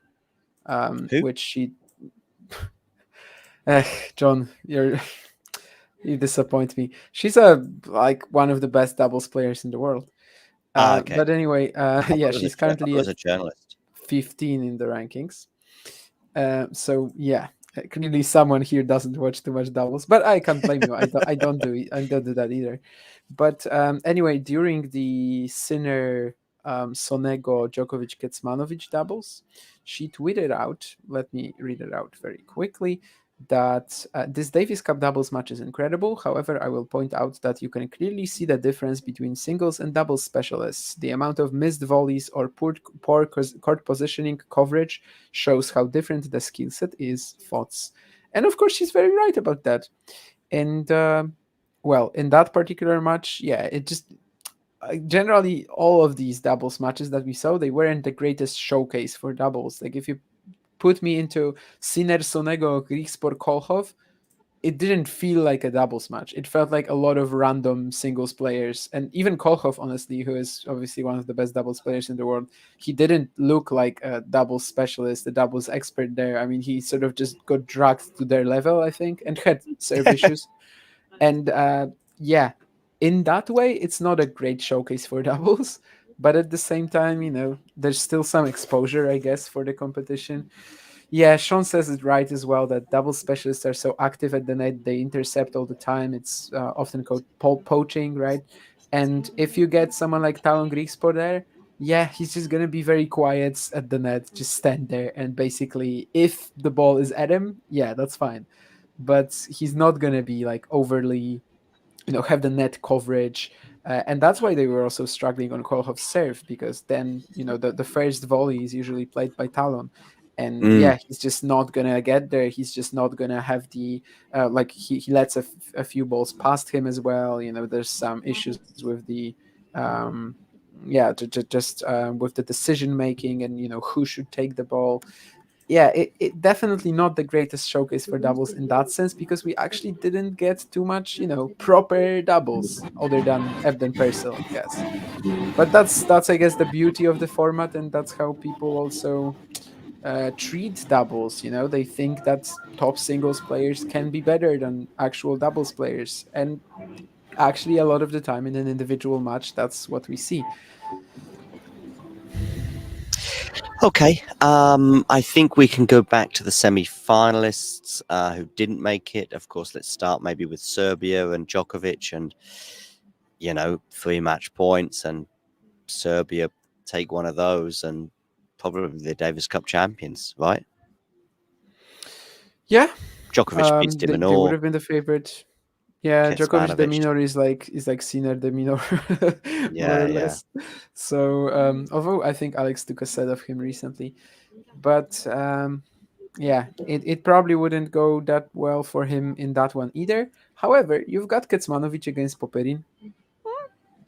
Who? which she John, you disappoint me. She's like one of the best doubles players in the world. Okay. But anyway, yeah, she's currently as at a journalist. 15 in the rankings. So yeah, clearly someone here doesn't watch too much doubles, but I can't blame you. I don't do it. I don't do that either. But anyway, during the Sinner Sonego Djokovic Kecmanovic doubles, she tweeted out. Let me read it out very quickly. That this Davis Cup doubles match is incredible. However, I will point out that you can clearly see the difference between singles and doubles specialists. The amount of missed volleys or poor court positioning coverage shows how different the skill set is. Thoughts, and of course, she's very right about that. And well, in that particular match, yeah, it just generally all of these doubles matches that we saw, they weren't the greatest showcase for doubles. Like if you put me into Sinner Sonego Grigspor Kolhov, it didn't feel like a doubles match. It felt like a lot of random singles players. And even Kolhov, honestly, who is obviously one of the best doubles players in the world, he didn't look like a doubles specialist, a doubles expert there. I mean, he sort of just got dragged to their level, I think, and had serve issues. And yeah, in that way, it's not a great showcase for doubles. But at the same time, there's still some exposure, I guess, for the competition. Yeah, Sean says it right as well that double specialists are so active at the net, they intercept all the time. It's often called poaching, right? And if you get someone like Talon Grigspor there, yeah, he's just going to be very quiet at the net, just stand there. And basically, if the ball is at him, yeah, that's fine. But he's not going to be like overly have the net coverage. And that's why they were also struggling on Kolhov's serve, because then, the first volley is usually played by Talon. And yeah, he's just not going to get there. He's just not going to have the, like he lets a few balls past him as well. There's some issues with the Just with the decision making and who should take the ball. Yeah, it definitely not the greatest showcase for doubles in that sense, because we actually didn't get too much proper doubles other than Evden Purcell, I guess. But that's I guess the beauty of the format, and that's how people also treat doubles. They think that top singles players can be better than actual doubles players, and actually a lot of the time in an individual match, that's what we see. Okay, I think we can go back to the semi-finalists who didn't make it. Of course, let's start maybe with Serbia and Djokovic, and 3 match points, and Serbia take one of those, and probably the Davis Cup champions, right? Yeah, Djokovic beats they would Minaur, have been the favorite. Yeah, Djokovic the Kecmanovic. Minor is like Sinner the Minor, more Yeah, or yeah. less. So although I think Alex took a set of him recently, but yeah, it probably wouldn't go that well for him in that one either. However, you've got Kecmanovic against Popyrin.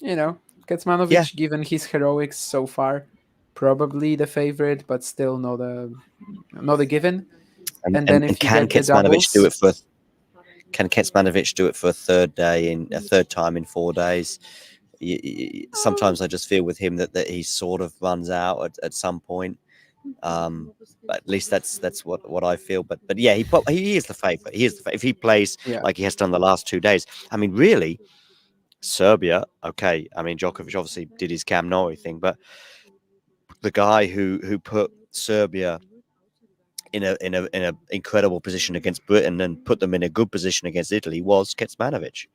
You know, Yeah, Kecmanovic, given his heroics so far, probably the favorite, but still not a given. and, And and, then and if you can get the Kecmanovic do it doubles, for a third time in 4 days? Sometimes I just feel with him that he sort of runs out at some point. But at least that's what I feel. But yeah, he is the favorite. He is if he plays yeah, like he has done the last 2 days. I mean, really, Serbia. Okay, I mean Djokovic obviously did his Cam Nori thing, but the guy who put Serbia in a incredible position against Britain and put them in a good position against Italy was Kecmanovic.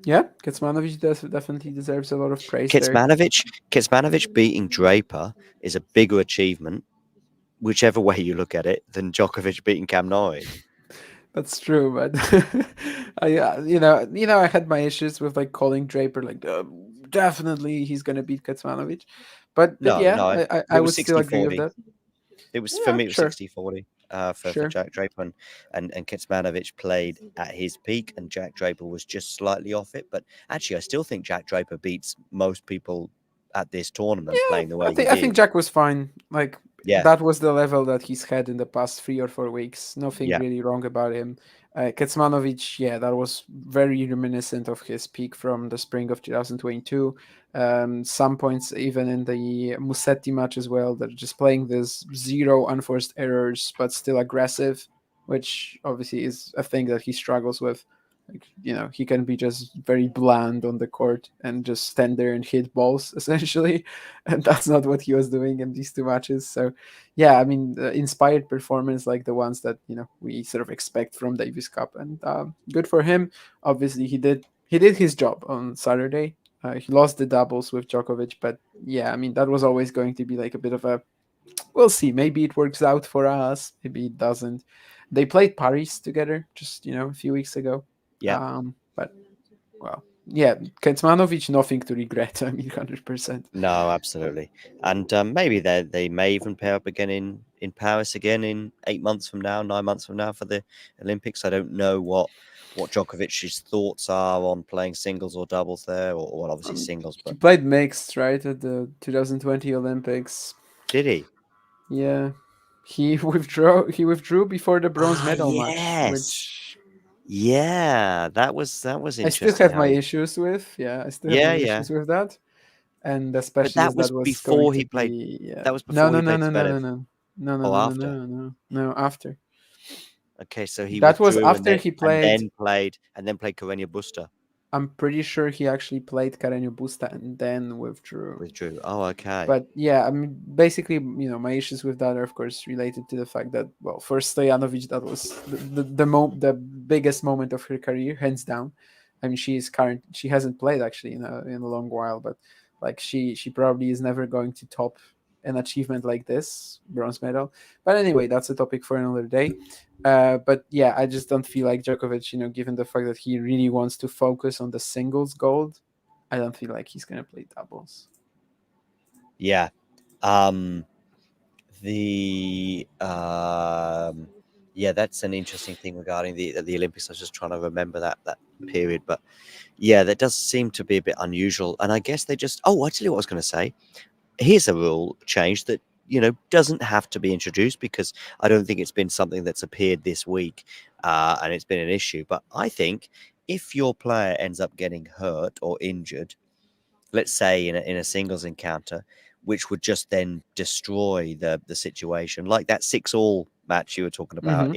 yeah, Kecmanovic definitely deserves a lot of praise there. Kecmanovic beating Draper is a bigger achievement, whichever way you look at it, than Djokovic beating Cam Nori. That's true, but I, I had my issues with like calling Draper like definitely he's gonna beat Kecmanovic, but No, yeah, no, I it was would still agree with 60-40. that. It was for Yeah, me. It was sure, 60-40 for sure. Jack Draper, and Kecmanovic played at his peak, and Jack Draper was just slightly off it. But actually, I still think Jack Draper beats most people at this tournament Yeah, playing the way he I think did. Jack was fine. Like Yeah, that was the level that he's had in the past 3 or 4 weeks. Nothing yeah, really wrong about him. Kecmanovic, yeah, that was very reminiscent of his peak from the spring of 2022. Some points even in the Musetti match as well. They're just playing this zero unforced errors, but still aggressive, which obviously is a thing that he struggles with. Like, he can be just very bland on the court and just stand there and hit balls essentially, and that's not what he was doing in these 2 matches. So yeah, I mean, inspired performance like the ones that we sort of expect from Davis Cup, and good for him. Obviously, he did his job on Saturday. He lost the doubles with Djokovic, but yeah, I mean, that was always going to be like a bit of a, we'll see. Maybe it works out for us. Maybe it doesn't. They played Paris together just a few weeks ago. yeah. But well, yeah, Kecmanovic, nothing to regret. I mean, 100%. No, absolutely. And maybe they may even pair up again in Paris again in 8 months from now, 9 months from now for the Olympics. I don't know what Djokovic's thoughts are on playing singles or doubles there, or well, obviously singles. He But played mixed, right, at the 2020 Olympics. did he? Yeah, he withdrew before the bronze Ah, medal match, yes. which Yeah, that was I still interesting. have How my he? issues with. Yeah, I still have Yeah, my yeah. issues with that, and But especially that as was that was going before to he played. be. Yeah. That was No, before no, he no, played no, no, no, Zverev, no, no, no, or no, no, after. no, no, no. After Okay, so he that was withdrew after he and played. then played Carreño Busta. I'm pretty sure he actually played Carreño Busta and then withdrew. Withdrew. Oh, okay. But yeah, I mean, basically, my issues with that are, of course, related to the fact that, well, for Stojanovic, that was the biggest moment of her career, hands down. I mean, she hasn't played actually in a long while, but like she probably is never going to top an achievement like this, bronze medal. But anyway, that's a topic for another day. But yeah, I just don't feel like Djokovic, given the fact that he really wants to focus on the singles gold, I don't feel like he's gonna play doubles. Yeah. The yeah, that's an interesting thing regarding the Olympics. I was just trying to remember that period, but Yeah, that does seem to be a bit unusual. And I guess they just, oh, I tell you what I was going to say. Here's a rule change that, doesn't have to be introduced, because I don't think it's been something that's appeared this week, and it's been an issue. But I think if your player ends up getting hurt or injured, let's say in a singles encounter, which would just then destroy the situation, like that 6-all match you were talking about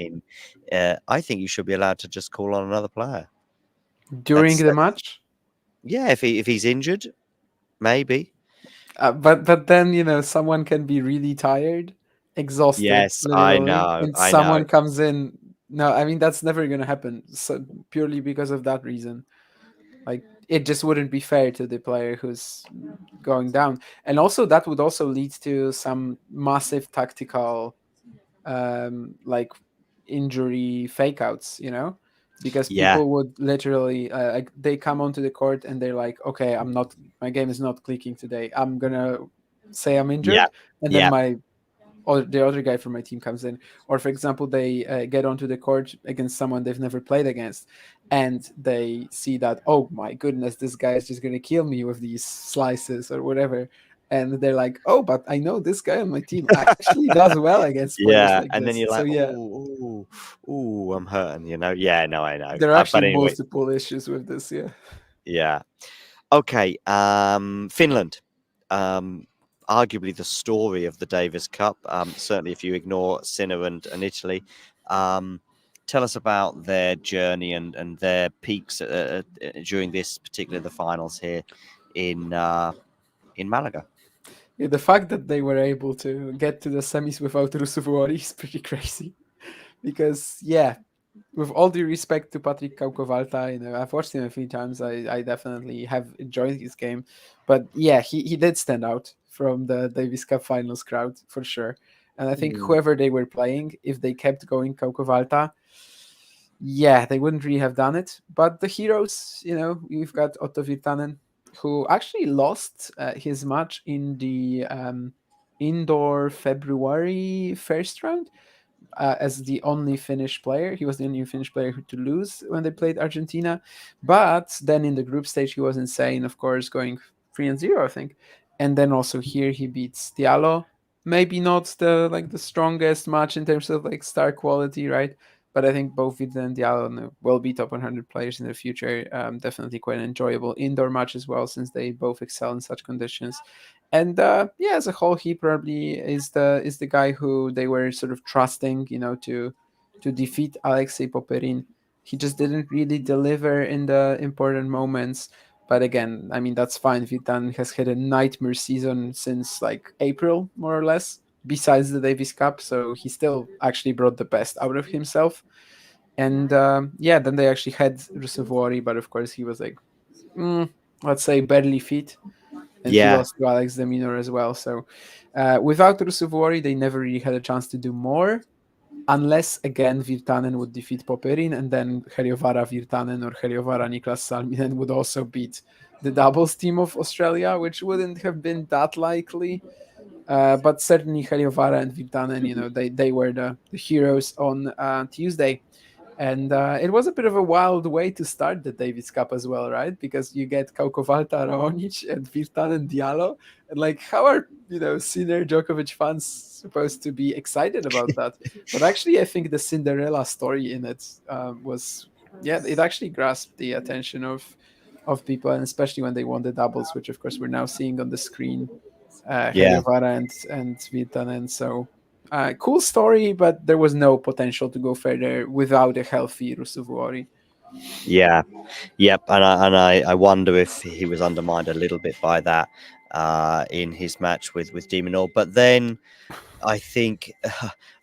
I think you should be allowed to just call on another player. During the match. Yeah, if he's injured, maybe. But then someone can be really tired, exhausted, Yes, I literally, know, and I know. someone comes in. No, I mean that's never gonna happen. So purely because of that reason, like it just wouldn't be fair to the player who's going down, and also that would also lead to some massive tactical, like injury fake outs. Because Yeah, people would literally like they come onto the court and they're like, okay, my game is not clicking today, I'm gonna say I'm yeah, injured, and then yeah, the other guy from my team comes in. Or for example, they get onto the court against someone they've never played against, and they see that, oh my goodness, this guy is just going to kill me with these slices or whatever, and they're like, oh, but I know this guy on my team actually does well against players yeah. like And then this. you're So like, yeah, ooh, I'm hurting, Yeah, no, I know. there are actually But anyway, multiple issues with this. Yeah. yeah. Okay, Finland. Arguably the story of the Davis Cup. Certainly, if you ignore Sinner and Italy. Tell us about their journey and their peaks during this, particularly the finals here in Malaga. Yeah, the fact that they were able to get to the semis without Rusuvuori is pretty crazy. Because yeah, with all due respect to Patrick Kaukovalta, I've watched him a few times. I definitely have enjoyed his game, but yeah, he did stand out from the Davis Cup Finals crowd for sure. And I think Mm. whoever they were playing, if they kept going Kaukovalta, yeah, they wouldn't really have done it. But the heroes, we've got Otto Virtanen, who actually lost his match in the indoor February first round, as the only Finnish player. He was the only Finnish player to lose when they played Argentina. But then in the group stage, he was insane, of course, going 3-0, I think. And then also here he beats Diallo. Maybe not the strongest match in terms of like star quality, right? But I think both Vidal and Diallo will be top 100 players in the future. Definitely quite an enjoyable indoor match as well, since they both excel in such conditions. And yeah, as a whole, he probably is the guy who they were sort of trusting, to defeat Alexei Popyrin. He just didn't really deliver in the important moments. But again, I mean, that's fine. Vitan has had a nightmare season since like April, more or less, besides the Davis Cup. So he still actually brought the best out of himself. And yeah, then they actually had Rusuvuori, but of course he was like, let's say, barely fit, and he Yeah, lost to Alex de Minaur as well. So without Rusuvuori, they never really had a chance to do more, unless again Virtanen would defeat Popyrin, and then Heriovara Virtanen or Heriovara Niklas Salminen would also beat the doubles team of Australia, which wouldn't have been that likely. But certainly Heriovara and Virtanen, they were the heroes on Tuesday. And it was a bit of a wild way to start the Davis Cup as well, right? Because you get Kaukovalta, Raonic, and Virtanen Diallo. And like, how are, Sinner Djokovic fans supposed to be excited about that? But actually, I think the Cinderella story in it was, yeah, it actually grasped the attention of people, and especially when they won the doubles, which of course we're now seeing on the screen, yeah. Heriovara and Virtanen. So cool story, but there was no potential to go further without a healthy Rusuvuori. Yeah, yep, and I wonder if he was undermined a little bit by that in his match with De Minaur. But then I think,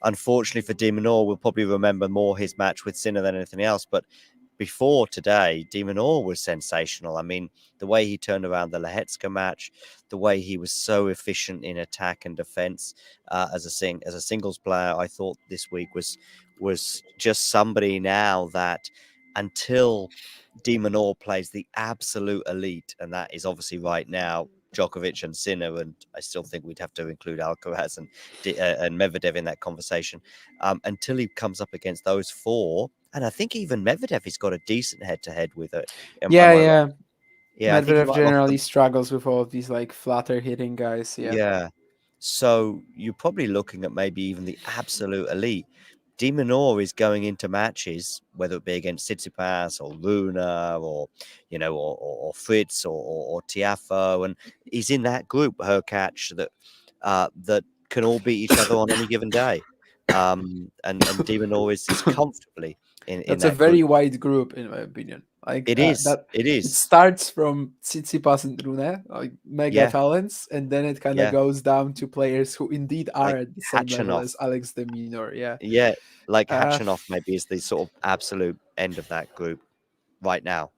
unfortunately for De Minaur, we'll probably remember more his match with Sinner than anything else. But before today, De Minaur was sensational. I mean, the way he turned around the Lehetska match, the way he was so efficient in attack and defense as a singles player, I thought this week was just somebody now that, until De Minaur plays the absolute elite, and that is obviously right now Djokovic and Sinner, and I still think we'd have to include Alcaraz and Medvedev in that conversation. Until he comes up against those four, And I think even Medvedev has got a decent head-to-head with it. Am Yeah, I right? yeah. Yeah, I think he Medvedev might have lost generally the struggles with all of these like flatter hitting guys. Yeah. yeah. So you're probably looking at maybe even the absolute elite. De Minaur is going into matches, whether it be against Tsitsipas or Luna or or Fritz or Tiafoe, and he's in that group, Hurkacz, that can all beat each other on any given day. And De Minaur is comfortably in That's a that group. very wide group, in my opinion. Like It is. that, It it is. starts from Tsitsipas and Rune, like mega Yeah. talents, and then it kind of Yeah. goes down to players who indeed are Like at the same level Khachanov. as Alex de Minaur. Yeah. Yeah. Like Uh, Khachanov maybe is the sort of absolute end of that group right now.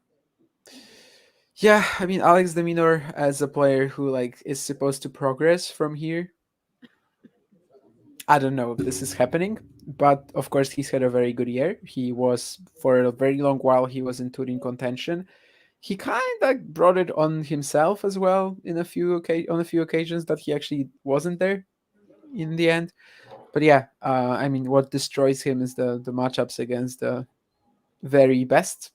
yeah, I mean Alex de Minaur as a player who like is supposed to progress from here. I don't know if this is happening, but of course he's had a very good year. He was for a very long while he was in touring contention. He kind of brought it on himself as well in on a few occasions that he actually wasn't there in the end. But yeah, I mean, what destroys him is the matchups against the very best.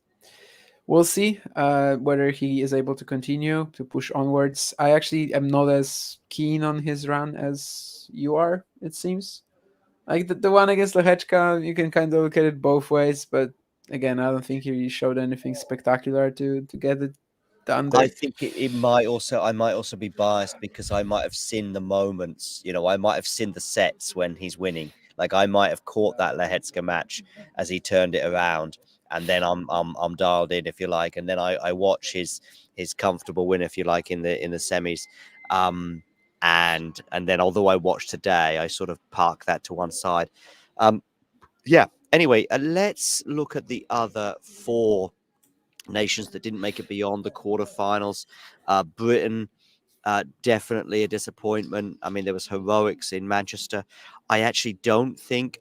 We'll see whether he is able to continue to push onwards. I actually am not as keen on his run as you are. It seems like the one against Lehechka, you can kind of look at it both ways, but again, I don't think he really showed anything spectacular to get it done I there. think it might also I might also be biased because I might have seen the moments, I might have seen the sets when he's winning. Like I might have caught that Lehetska match as he turned it around, and then I'm dialed in if you like, and then I watch his comfortable win if you like in the semis. And then although I watched today, I sort of park that to one side. Yeah. Anyway, let's look at the other four nations that didn't make it beyond the quarterfinals. Britain, definitely a disappointment. I mean, there was heroics in Manchester. I actually don't think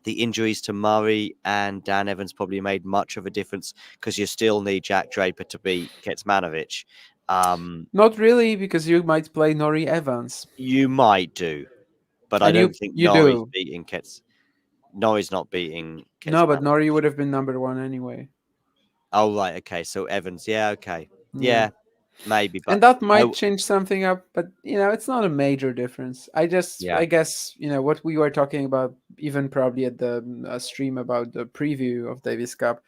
the injuries to Murray and Dan Evans probably made much of a difference because you still need Jack Draper to beat Kecmanovic. Not really, because you might play Nori Evans, You might do, but I and don't think you Norrie's do. beating Kets. Norrie's not beating No, but Kecmanovic. Nori would have been number one anyway. Oh, right. Okay. So Evans. Yeah. Okay. Yeah, Yeah. Maybe. and But that I, might change something up, but it's not a major difference. yeah. I guess what we were talking about, even probably at the stream about the preview of Davis Cup.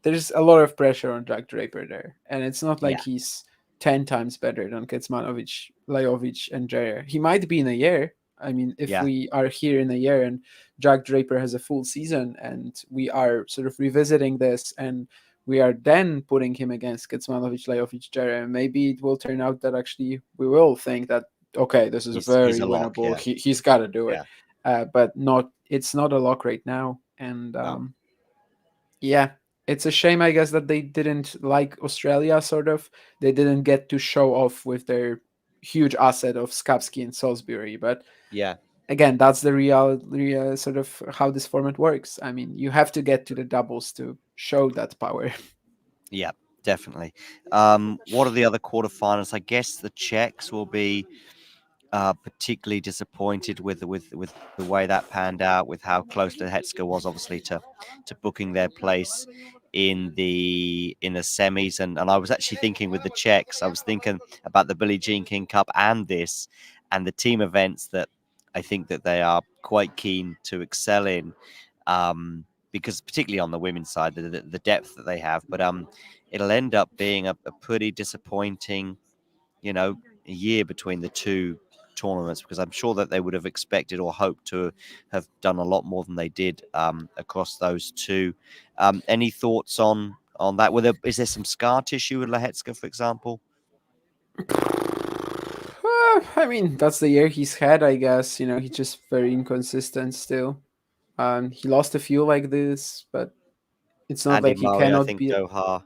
There's a lot of pressure on Jack Draper there, and it's not like Yeah. he's 10 times better than Kecmanovic, Lajovic, and Jair. He might be in a year. I mean, if Yeah. we are here in a year and Jack Draper has a full season, and we are sort of revisiting this, and we are then putting him against Kecmanovic, Lajovic, Jair, maybe it will turn out that actually we will think that okay, this is a He's very a lock. winnable. Yeah. He's got to do it, Yeah. but not. It's not a lock right now, and No. yeah, it's a shame, I guess, that they didn't like Australia. Sort of, they didn't get to show off with their huge asset of Skapski and Salisbury. But Yeah. again, that's the real sort of how this format works. I mean, you have to get to the doubles to show that power. Yeah. Definitely. What are the other quarterfinals? I guess the Czechs will be particularly disappointed with the way that panned out, with how close the Hetska was, obviously, to booking their place in the semis. And I was actually thinking with the Czechs, I was thinking about the Billie Jean King Cup and this, and the team events that I think that they are quite keen to excel in. Because particularly on the women's side, the depth that they have, but it'll end up being a pretty disappointing, a year between the two tournaments, because I'm sure that they would have expected or hoped to have done a lot more than they did across those two. Any thoughts on that? Is there some scar tissue with Lehetska, for example? I mean, that's the year he's had, I guess. He's just very inconsistent still. He lost a few like this, but it's not Andy like he Murray, I cannot think be. Doha.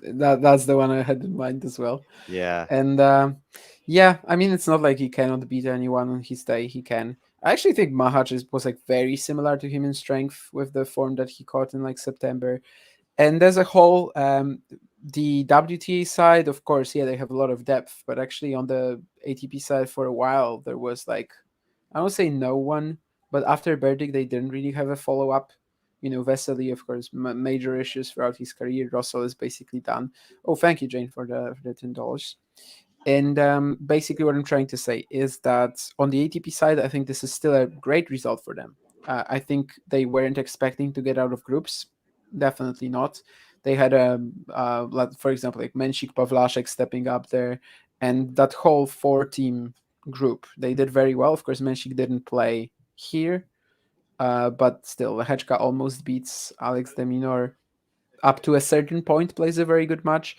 That's the one I had in mind as well. Yeah, And yeah, I mean, it's not like he cannot beat anyone on his day. He can. I actually think was like very similar to him in strength with the form that he caught in like September. And as a whole, the WTA side, of course, yeah, they have a lot of depth. But actually, on the ATP side, for a while, there was like, I don't say no one, but after Berdig, they didn't really have a follow up. Vesely, of course, major issues throughout his career. Russell is basically done. Oh, thank you, Jane, for the $10. And basically, what I'm trying to say is that on the ATP side, I think this is still a great result for them. I think they weren't expecting to get out of groups. Definitely not. They had for example, like Menchik, Pavlashek stepping up there, and that whole 4-team group. They did very well. Of course, Menchik didn't play here, but still, Lehechka almost beats Alex de Minaur up to a certain point. Plays a very good match,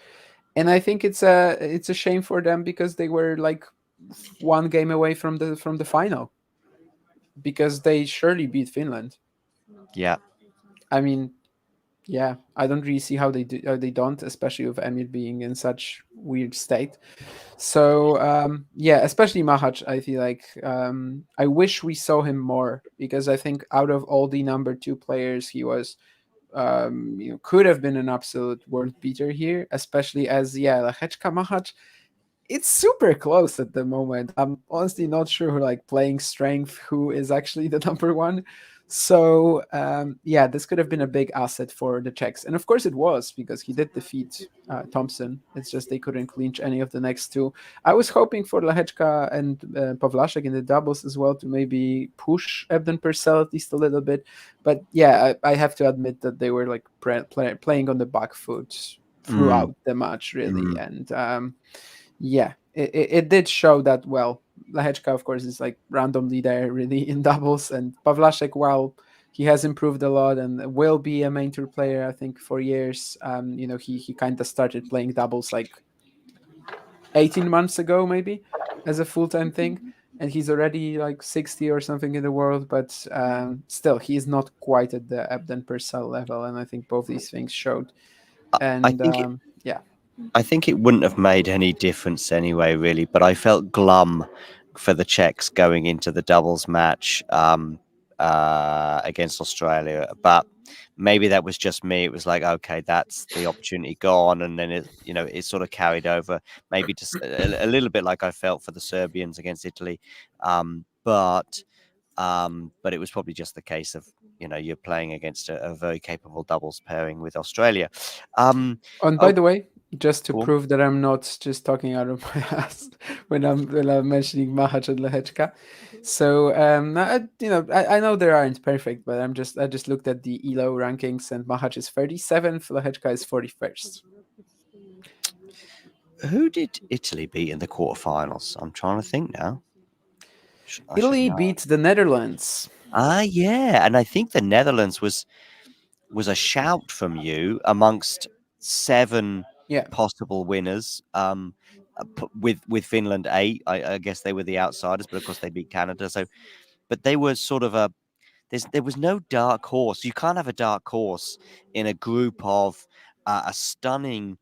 and I think it's a shame for them because they were like one game away from the final, because they surely beat Finland. Yeah. I mean, yeah, I don't really see how they don't, especially with Emil being in such weird state. So yeah, especially Mahac, I feel like I wish we saw him more, because I think out of all the number 2 players, he was could have been an absolute world beater here, especially as Lehechka Mahac. It's super close at the moment. I'm honestly not sure who, like, playing strength, who is actually the number 1. So yeah, this could have been a big asset for the Czechs, and of course it was, because he did defeat Thompson. It's just they couldn't clinch any of the next 2. I was hoping for Lehechka and Pavlashek in the doubles as well to maybe push Ebden Purcell at least a little bit, but yeah, I have to admit that they were like playing on the back foot throughout the match, really, and yeah, it did show that. Well, Lehechka, of course, is like randomly there really in doubles, and Pavlashek, while he has improved a lot and will be a main tour player, I think, for years. He kind of started playing doubles like 18 months ago, maybe, as a full-time thing, and he's already like 60 or something in the world, but still, he's not quite at the Ebden Purcell level, and I think both these things showed. And I think yeah. I think it wouldn't have made any difference anyway, really. But I felt glum for the Czechs going into the doubles match against Australia. But maybe that was just me. It was like, okay, that's the opportunity gone, and then it sort of carried over. Maybe just a little bit like I felt for the Serbians against Italy, but it was probably just the case of you're playing against a very capable doubles pairing with Australia. And by Oh, the way, just to cool. prove that I'm not just talking out of my ass when I'm mentioning Mahac and Lehechka. So I know they aren't perfect, but I just looked at the ELO rankings, and Mahac is 37th, Lehechka is 41st. Who did Italy beat in the quarterfinals? I'm trying to think now. I should Italy know. beats the Netherlands. Yeah, and I think the Netherlands was a shout from you amongst 7 Yeah. possible winners. With Finland 8, I guess they were the outsiders, but of course they beat Canada. So, but they were sort of there was no dark horse. You can't have a dark horse in a group of a stunning,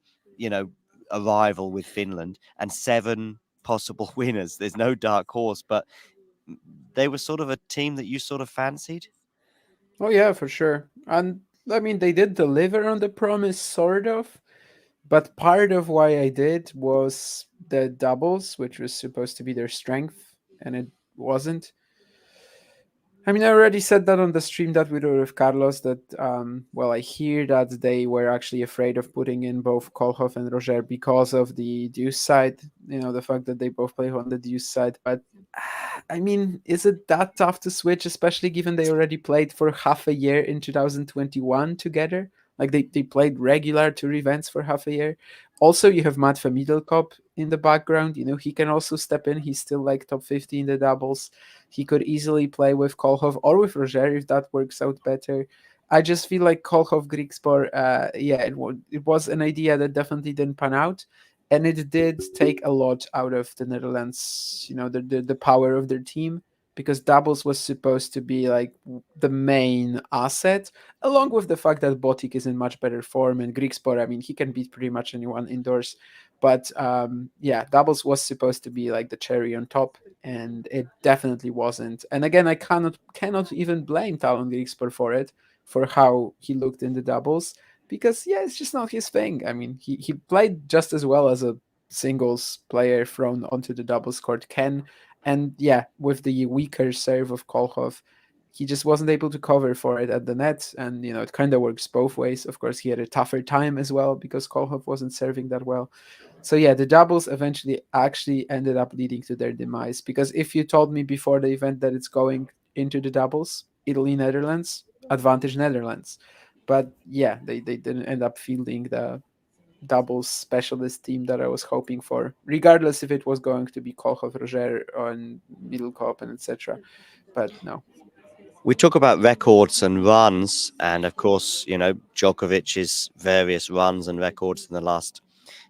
arrival with Finland and 7 possible winners. There's no dark horse, but they were sort of a team that you sort of fancied. Oh yeah, for sure. And I mean, they did deliver on the promise, sort of. But part of why I did was the doubles, which was supposed to be their strength, and it wasn't. I mean, I already said that on the stream that we did with Carlos, that, I hear that they were actually afraid of putting in both Kolhov and Roger because of the deuce side, the fact that they both play on the deuce side. But, I mean, is it that tough to switch, especially given they already played for half a year in 2021 together? Like, they played regular tour events for half a year. Also, you have Matt van Middelkoop in the background. He can also step in. He's still like top 50 in the doubles. He could easily play with Kolhov or with Roger if that works out better. I just feel like Kolhov Grigspor, it was an idea that definitely didn't pan out. And it did take a lot out of the Netherlands, the power of their team, because doubles was supposed to be like the main asset, along with the fact that Botic is in much better form, and Grigspor, I mean, he can beat pretty much anyone indoors. But doubles was supposed to be like the cherry on top, and it definitely wasn't. And again, I cannot even blame Talon Grigspor for it, for how he looked in the doubles, because it's just not his thing. I mean, he played just as well as a singles player thrown onto the doubles court can. And with the weaker serve of Kolhov, he just wasn't able to cover for it at the net, and it kind of works both ways. Of course, he had a tougher time as well because Kolhov wasn't serving that well. So yeah, the doubles eventually actually ended up leading to their demise, because if you told me before the event that it's going into the doubles, Italy Netherlands, advantage Netherlands, but yeah, they didn't end up fielding the doubles specialist team that I was hoping for, regardless if it was going to be Kolhov, Roger, on Middlekop and etc. But no. We talk about records and runs, and of course, Djokovic's various runs and records in the last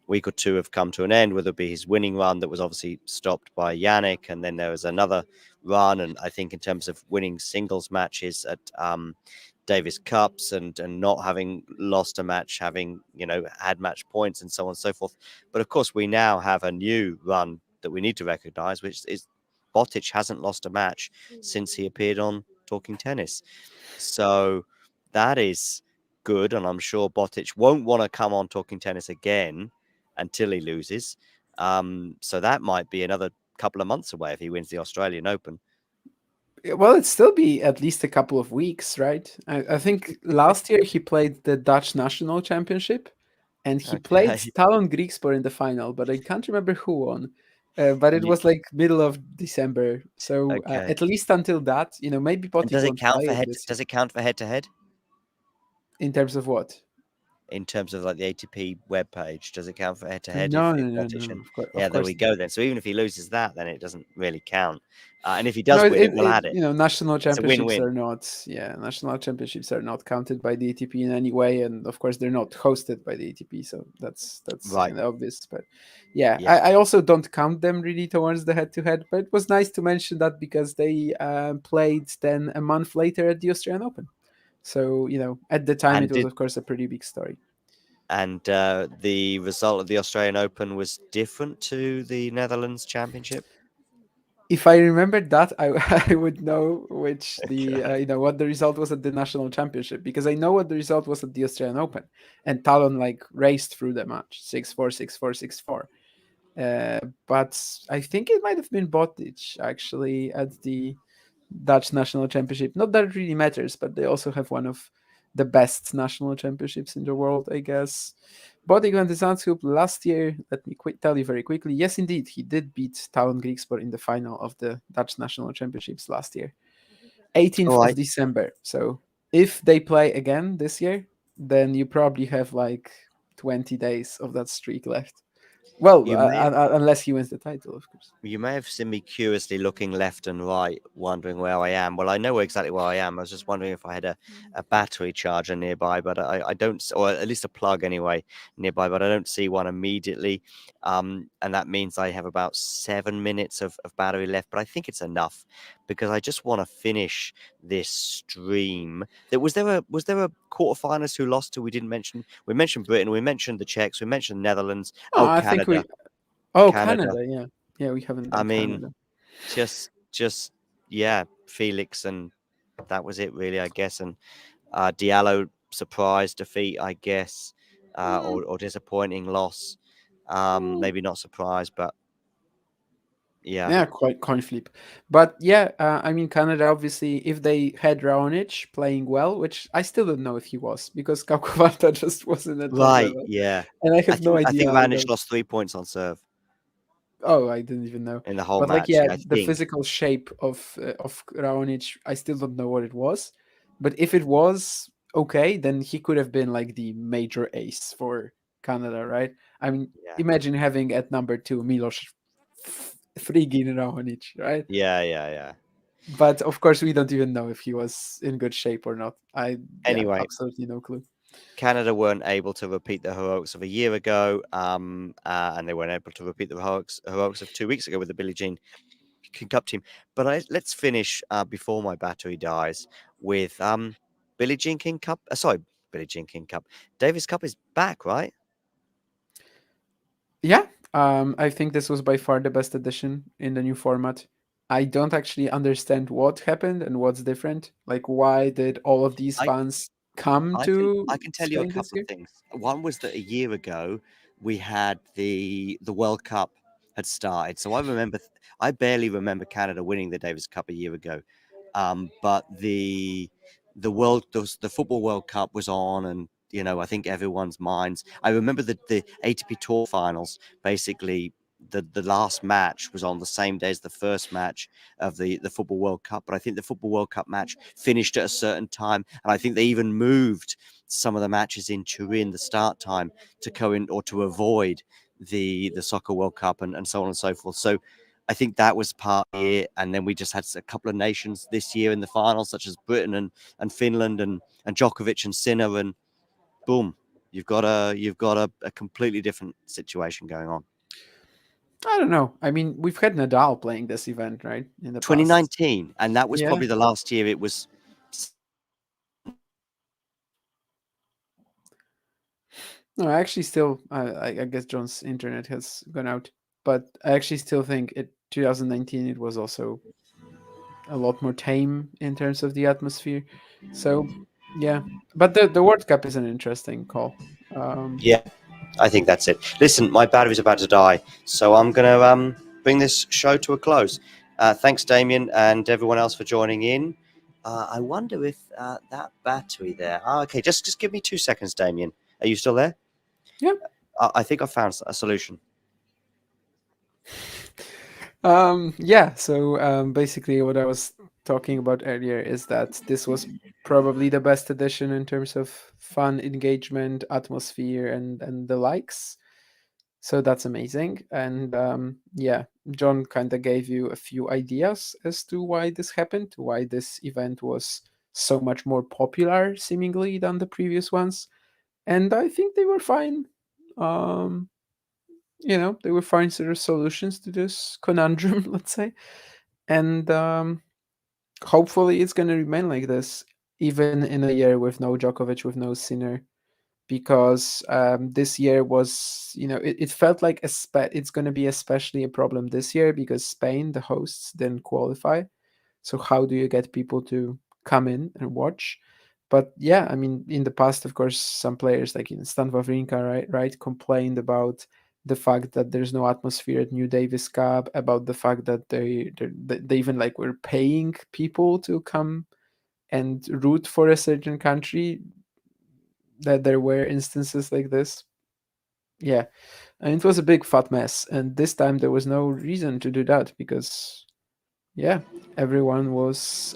week or two have come to an end, whether it be his winning run that was obviously stopped by Jannik, and then there was another run, and I think in terms of winning singles matches at Davis Cups and not having lost a match, having had match points and so on and so forth. But of course, we now have a new run that we need to recognize, which is Botic hasn't lost a match since he appeared on Talking Tennis. So that is good, and I'm sure Botic won't want to come on Talking Tennis again until he loses. So that might be another couple of months away if he wins the Australian Open. Well, it'd still be at least a couple of weeks, right? I think last year he played the Dutch National Championship, and he played Okay. Talon Griekspoor in the final, but I can't remember who won. But it You- was like middle of December, so okay. at least until that, maybe And Botic won't play it this year. does it count for head to head In terms of what? in terms of like the ATP webpage? Does it count for head to head No, if no, no, Botic no. and Of there course we not. go then. So even if he loses that, then it doesn't really count. And if he No, does win it, we'll add it. national It's a championships win-win. are not, yeah, national championships are not counted by the ATP in any way, and of course they're not hosted by the ATP, so that's Right. kind of obvious. But yeah, Yeah. I also don't count them really towards the head-to-head. But it was nice to mention that because they played then a month later at the Australian Open, so at the time And it was of course a pretty big story. And the result of the Australian Open was different to the Netherlands Championship. If I remembered that, I I would know which the Okay. what the result was at the national championship, because I know what the result was at the Australian Open, and Talon like raced through the match 6-4, 6-4, 6-4. But I think it might have been Botic actually at the Dutch national championship. Not that it really matters, but they also have one of the best national championships in the world, I guess. Botic went to Zandschulp last year. Let me tell you very quickly. Yes, indeed, he did beat Talon Griekspoor in the final of the Dutch national championships last year, 18th All of right. December. So if they play again this year, then you probably have like 20 days of that streak left. Well, You may unless he wins the title, of course. You may have seen me curiously looking left and right, wondering where I am. Well, I know exactly where I am. I was just wondering if I had a battery charger nearby, but I don't, or at least a plug anyway nearby, but I don't see one immediately. And that means I have about 7 minutes of battery left, but I think it's enough because I just want to finish this stream. Was there a quarterfinalist who lost who we didn't mention? We mentioned Britain, we mentioned the Czechs, we mentioned Netherlands. Oh, Oh, I think Canada. we. Oh, Canada. Canada. Yeah, yeah. We haven't I done mean, Canada. just yeah, Felix, and that was it really, I guess. And Diallo surprise defeat, I guess, or disappointing loss. Maybe not surprise, but yeah. Yeah, quite coin flip. But yeah, I mean, Canada, obviously, if they had Raonic playing well, which I still don't know if he was, because Kaukovata just wasn't at that Right, level. yeah. And I have no I idea think how Ranish those. lost 3 points on serve Oh, I didn't even know. in the whole But like, match. yeah, Yeah, I the think. physical shape of Raonic, I still don't know what it was. But if it was okay, then he could have been like the major ace for Canada, right? I mean, Yeah, imagine having at number two Milos Frigin Raonic, right? yeah. But of course, we don't even know if he was in good shape or not. Yeah, Anyway, absolutely no clue. Canada weren't able to repeat the heroics of a year ago, and they weren't able to repeat the heroics of 2 weeks ago with the Billie Jean King Cup team. But let's finish before my battery dies with Billie Jean King Cup. Sorry, Billie Jean King Cup. Davis Cup is back, right? Yeah, I think this was by far the best edition in the new format. I don't actually understand what happened and what's different. Like, why did all of these I fans come I to can tell you a Spain this couple of year? things. One was that a year ago we had the World Cup had started, so I barely remember Canada winning the Davis Cup a year ago. But the football World Cup was on, and I think everyone's minds. I remember the ATP Tour finals. Basically, the last match was on the same day as the first match of the football World Cup. But I think the football World Cup match finished at a certain time, and I think they even moved some of the matches in Turin, the start time, to avoid the soccer World Cup and so on and so forth. So I think that was part of it. And then we just had a couple of nations this year in the finals, such as Britain and Finland and Djokovic and Sinner, and boom, you've got a completely different situation going on. I don't know. I mean, we've had Nadal playing this event, right, in the past. 2019, and that was Yeah. probably the last year it was. No, I actually still, I guess John's internet has gone out, but I actually still think 2019 it was also a lot more tame in terms of the atmosphere. So yeah, but the World Cup is an interesting call. Yeah, I think that's it. Listen, my battery's about to die, so I'm gonna bring this show to a close. Thanks, Damien, and everyone else for joining in. I wonder if that battery there. Okay, just give me 2 seconds, Damien. Are you still there? Yeah. I think I found a solution. Yeah. So basically, what I was talking about earlier is that this was probably the best edition in terms of fun, engagement, atmosphere, and the likes. So that's amazing. And yeah, John kind of gave you a few ideas as to why this happened, why this event was so much more popular, seemingly, than the previous ones. And I think they were fine. Um, they were fine sort of solutions to this conundrum, let's say. And hopefully it's going to remain like this, even in a year with no Djokovic, with no Sinner, because this year was, it felt like it's going to be especially a problem this year because Spain, the hosts, didn't qualify. So how do you get people to come in and watch? But yeah, I mean, in the past, of course, some players like Stan Wawrinka, right, complained about the fact that there's no atmosphere at New Davis Cup, about the fact that they even like were paying people to come and root for a certain country, that there were instances like this. Yeah, and it was a big fat mess. And this time there was no reason to do that because, yeah, everyone was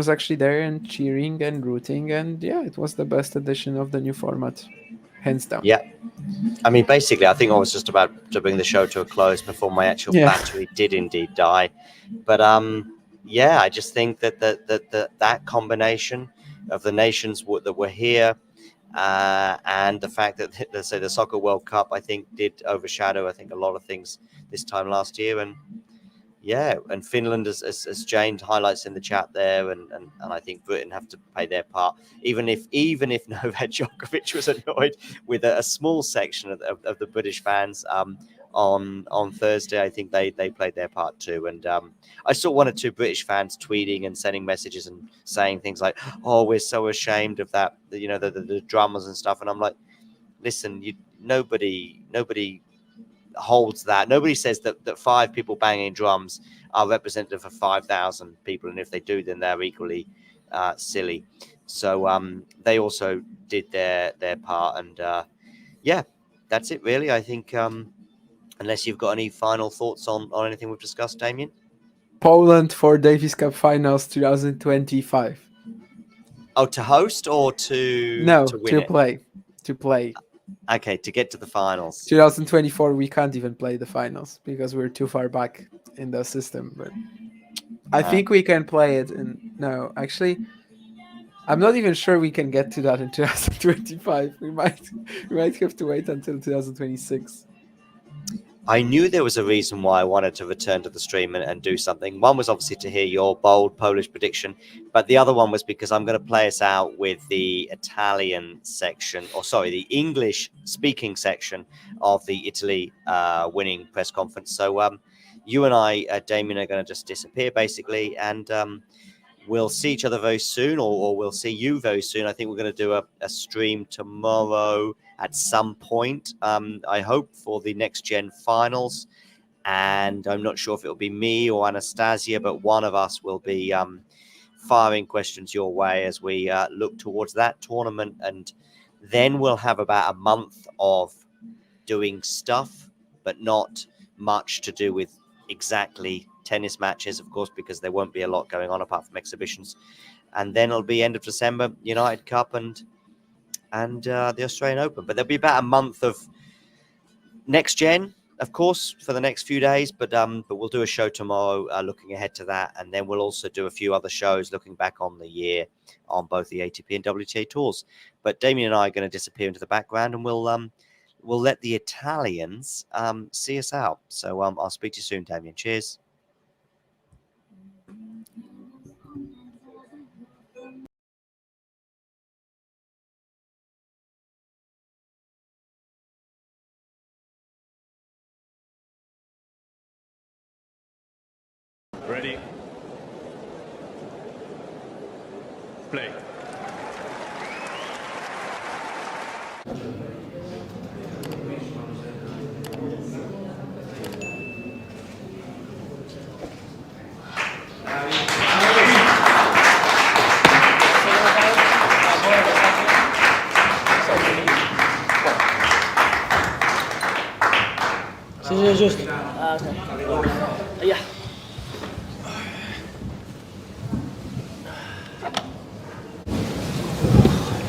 actually there and cheering and rooting, and yeah, it was the best edition of the new format, hands down. Yeah. I mean, basically, I think I was just about to bring the show to a close before my actual battery did indeed die. But yeah, I just think that that combination of the nations that were here and the fact that, let's say, the Soccer World Cup, I think, did overshadow, I think, a lot of things this time last year. And yeah, and Finland, as Jane highlights in the chat there, and I think Britain have to play their part. Even if Novak Djokovic was annoyed with a small section of the British fans on Thursday, I think they played their part too. And I saw 1 or 2 British fans tweeting and sending messages and saying things like, "Oh, we're so ashamed of that," the drummers and stuff. And I'm like, listen, nobody holds that. Nobody says that 5 people banging drums are representative of 5,000 people, and if they do, then they're equally silly. So they also did their part, and yeah, that's it really. I think unless you've got any final thoughts on anything we've discussed, Damien. Poland for Davis Cup Finals 2025. Oh, to host or to win to it? play. Okay, to get to the finals. 2024, we can't even play the finals because we're too far back in the system. But I think we can play it. And no, actually, I'm not even sure we can get to that in 2025. We might have to wait until 2026. I knew there was a reason why I wanted to return to the stream and do something. One was obviously to hear your bold Polish prediction, but the other one was because I'm going to play us out with the Italian section, the English speaking section of the Italy winning press conference. So you and I, Damien, are going to just disappear basically, and we'll see each other very soon, or we'll see you very soon. I think we're going to do a stream tomorrow at some point, I hope, for the next gen finals. and I'm not sure if it'll be me or Anastasia, but one of us will be firing questions your way as we look towards that tournament. And then we'll have about a month of doing stuff, but not much to do with exactly tennis matches, of course, because there won't be a lot going on apart from exhibitions. And then it'll be end of December, United Cup and the Australian Open. But there'll be about a month of next gen, of course, for the next few days. But we'll do a show tomorrow looking ahead to that, and then we'll also do a few other shows looking back on the year on both the ATP and WTA tours. But Damien and I are going to disappear into the background, and we'll let the Italians see us out. So I'll speak to you soon, Damien. Cheers. Ready? Play. Sì, sì, giusto. Ah, ok. Yeah.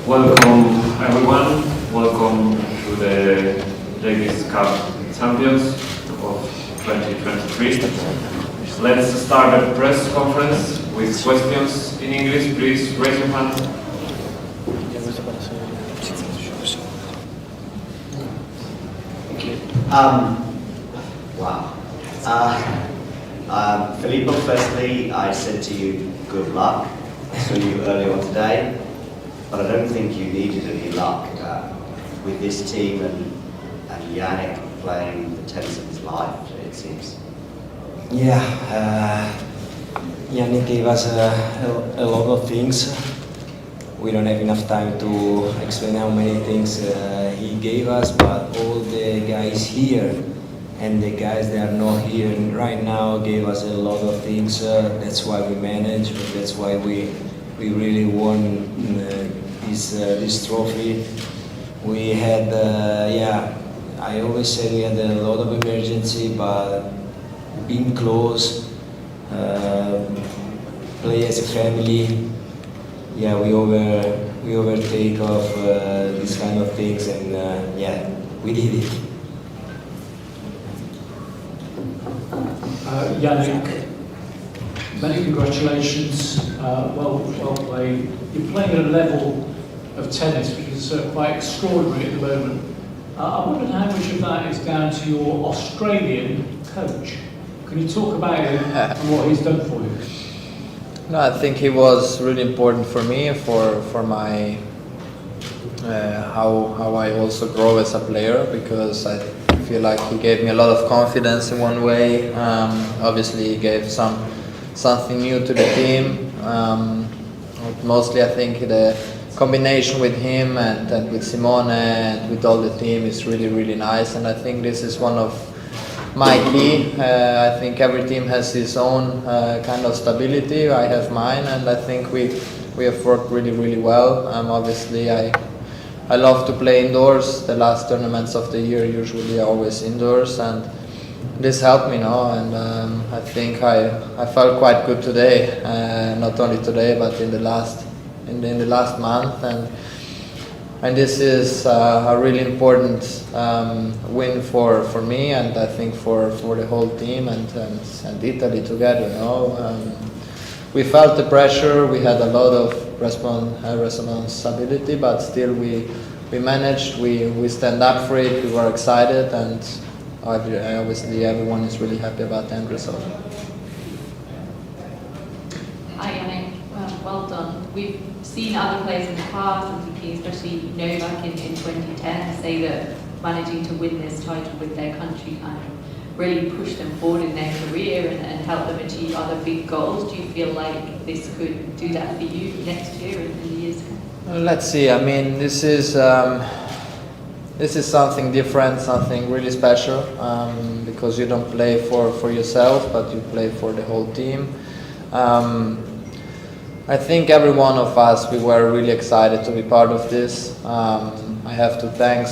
Welcome everyone, welcome to the Davis Cup Champions of 2023. Let's start the press conference with questions in English. Please raise your hand. Wow. Filippo, firstly, I said to you, good luck. I saw you earlier on today, but I don't think you needed any luck with this team and Jannik playing the tennis of his life, it seems. Yeah, Jannik gave us a lot of things. We don't have enough time to explain how many things he gave us, but all the guys here and the guys that are not here right now gave us a lot of things. That's why we managed. That's why we really won this trophy. We had, I always say we had a lot of emergency, but being close, play as a family. Yeah, we overtake of these kind of things, and we did it. Jannik, many congratulations. Well played. You're playing at a level of tennis which is quite extraordinary at the moment. I wondered how much of that is down to your Australian coach. Can you talk about him and what he's done for you? No, I think he was really important for me, for my how I also grow as a player, because I feel like he gave me a lot of confidence in one way. Obviously, he gave something new to the team. Mostly, I think the combination with him and with Simone and with all the team is really nice, and I think this is one of my key. I think every team has its own kind of stability. I have mine, and I think we have worked really well. Obviously, I love to play indoors. The last tournaments of the year usually are always indoors, and this helped me now. And I think I felt quite good today. Not only today, but in the last month, and this is a really important win for me, and I think for the whole team and Italy together. We felt the pressure. We had a lot of responsibility, but still we managed. We stand up for it. We were excited, and obviously everyone is really happy about the end result. Hi, Jannik. Well done. We've seen other players in the past, and especially Novak in 2010, say that managing to win this title with their country kind of really push them forward in their career and help them achieve other big goals. Do you feel like this could do that for you next year and in the years to come? Let's see. I mean, this is this is something different, something really special, because you don't play for yourself, but you play for the whole team. I think every one of us, we were really excited to be part of this. I have to thank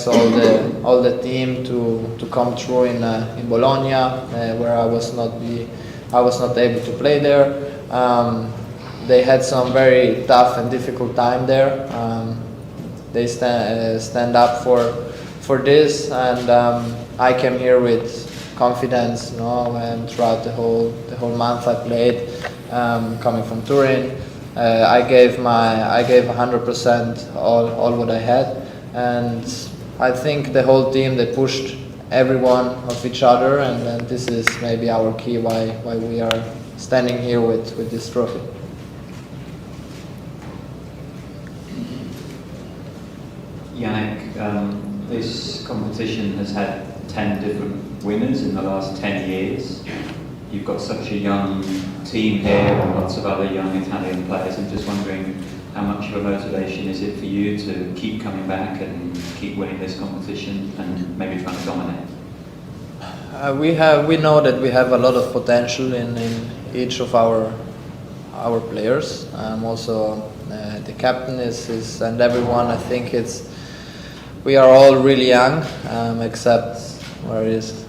all the team to come through in Bologna, where I was not able to play there. They had some very tough and difficult time there. They stand up for this, and I came here with confidence, you know, and throughout the whole month I played, coming from Turin. I gave 100% all what I had, and I think the whole team, they pushed everyone of each other, and this is maybe our key why we are standing here with this trophy. Jannik, this competition has had 10 different winners in the last 10 years. You've got such a young team here and lots of other young Italian players. I'm just wondering how much of a motivation is it for you to keep coming back and keep winning this competition and maybe trying to dominate? We know that we have a lot of potential in each of our players. Also the captain is and everyone. I think we are all really young, except where is.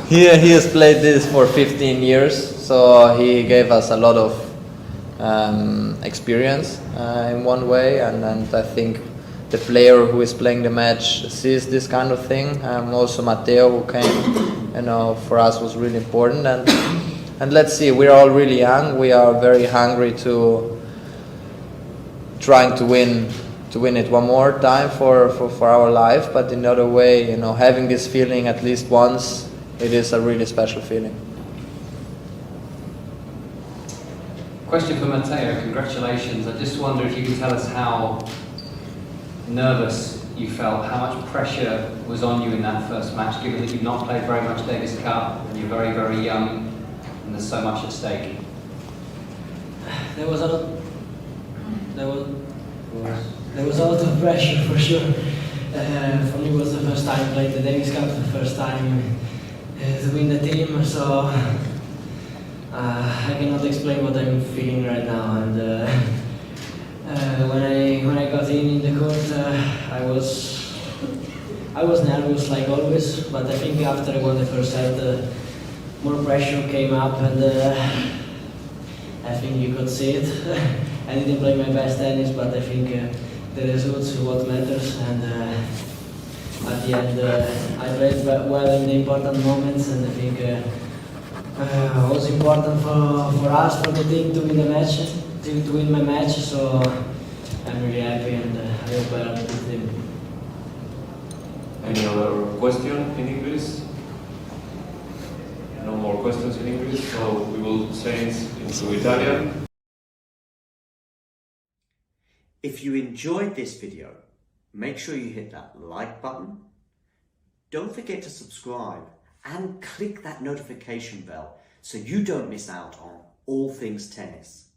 He has played this for 15 years, so he gave us a lot of experience in one way, and I think the player who is playing the match sees this kind of thing. Also Matteo, who came, you know, for us was really important, and let's see, we're all really young. We are very hungry to trying to win it one more time for our life, but in other way, you know, having this feeling at least once, it is a really special feeling. Question for Matteo, congratulations. I just wonder if you could tell us how nervous you felt, how much pressure was on you in that first match, given that you've not played very much Davis Cup, and you're very, very young, and there's so much at stake. There was a lot of pressure, for sure. For me, it was the first time I played the Davis Cup, the first time to win the team, so I cannot explain what I'm feeling right now. And when I got in the court, I was nervous like always, but I think after I won the first set, more pressure came up, and I think you could see it. I didn't play my best tennis, but I think the results are what matters, and at the end I played well in the important moments, and I think it was important for us, for the team, to win the match, to win my match, so I'm really happy, and I hope I helped the team. Any other question in English? No more questions in English, so we will change into Italian. If you enjoyed this video, make sure you hit that like button. Don't forget to subscribe and click that notification bell so you don't miss out on all things tennis.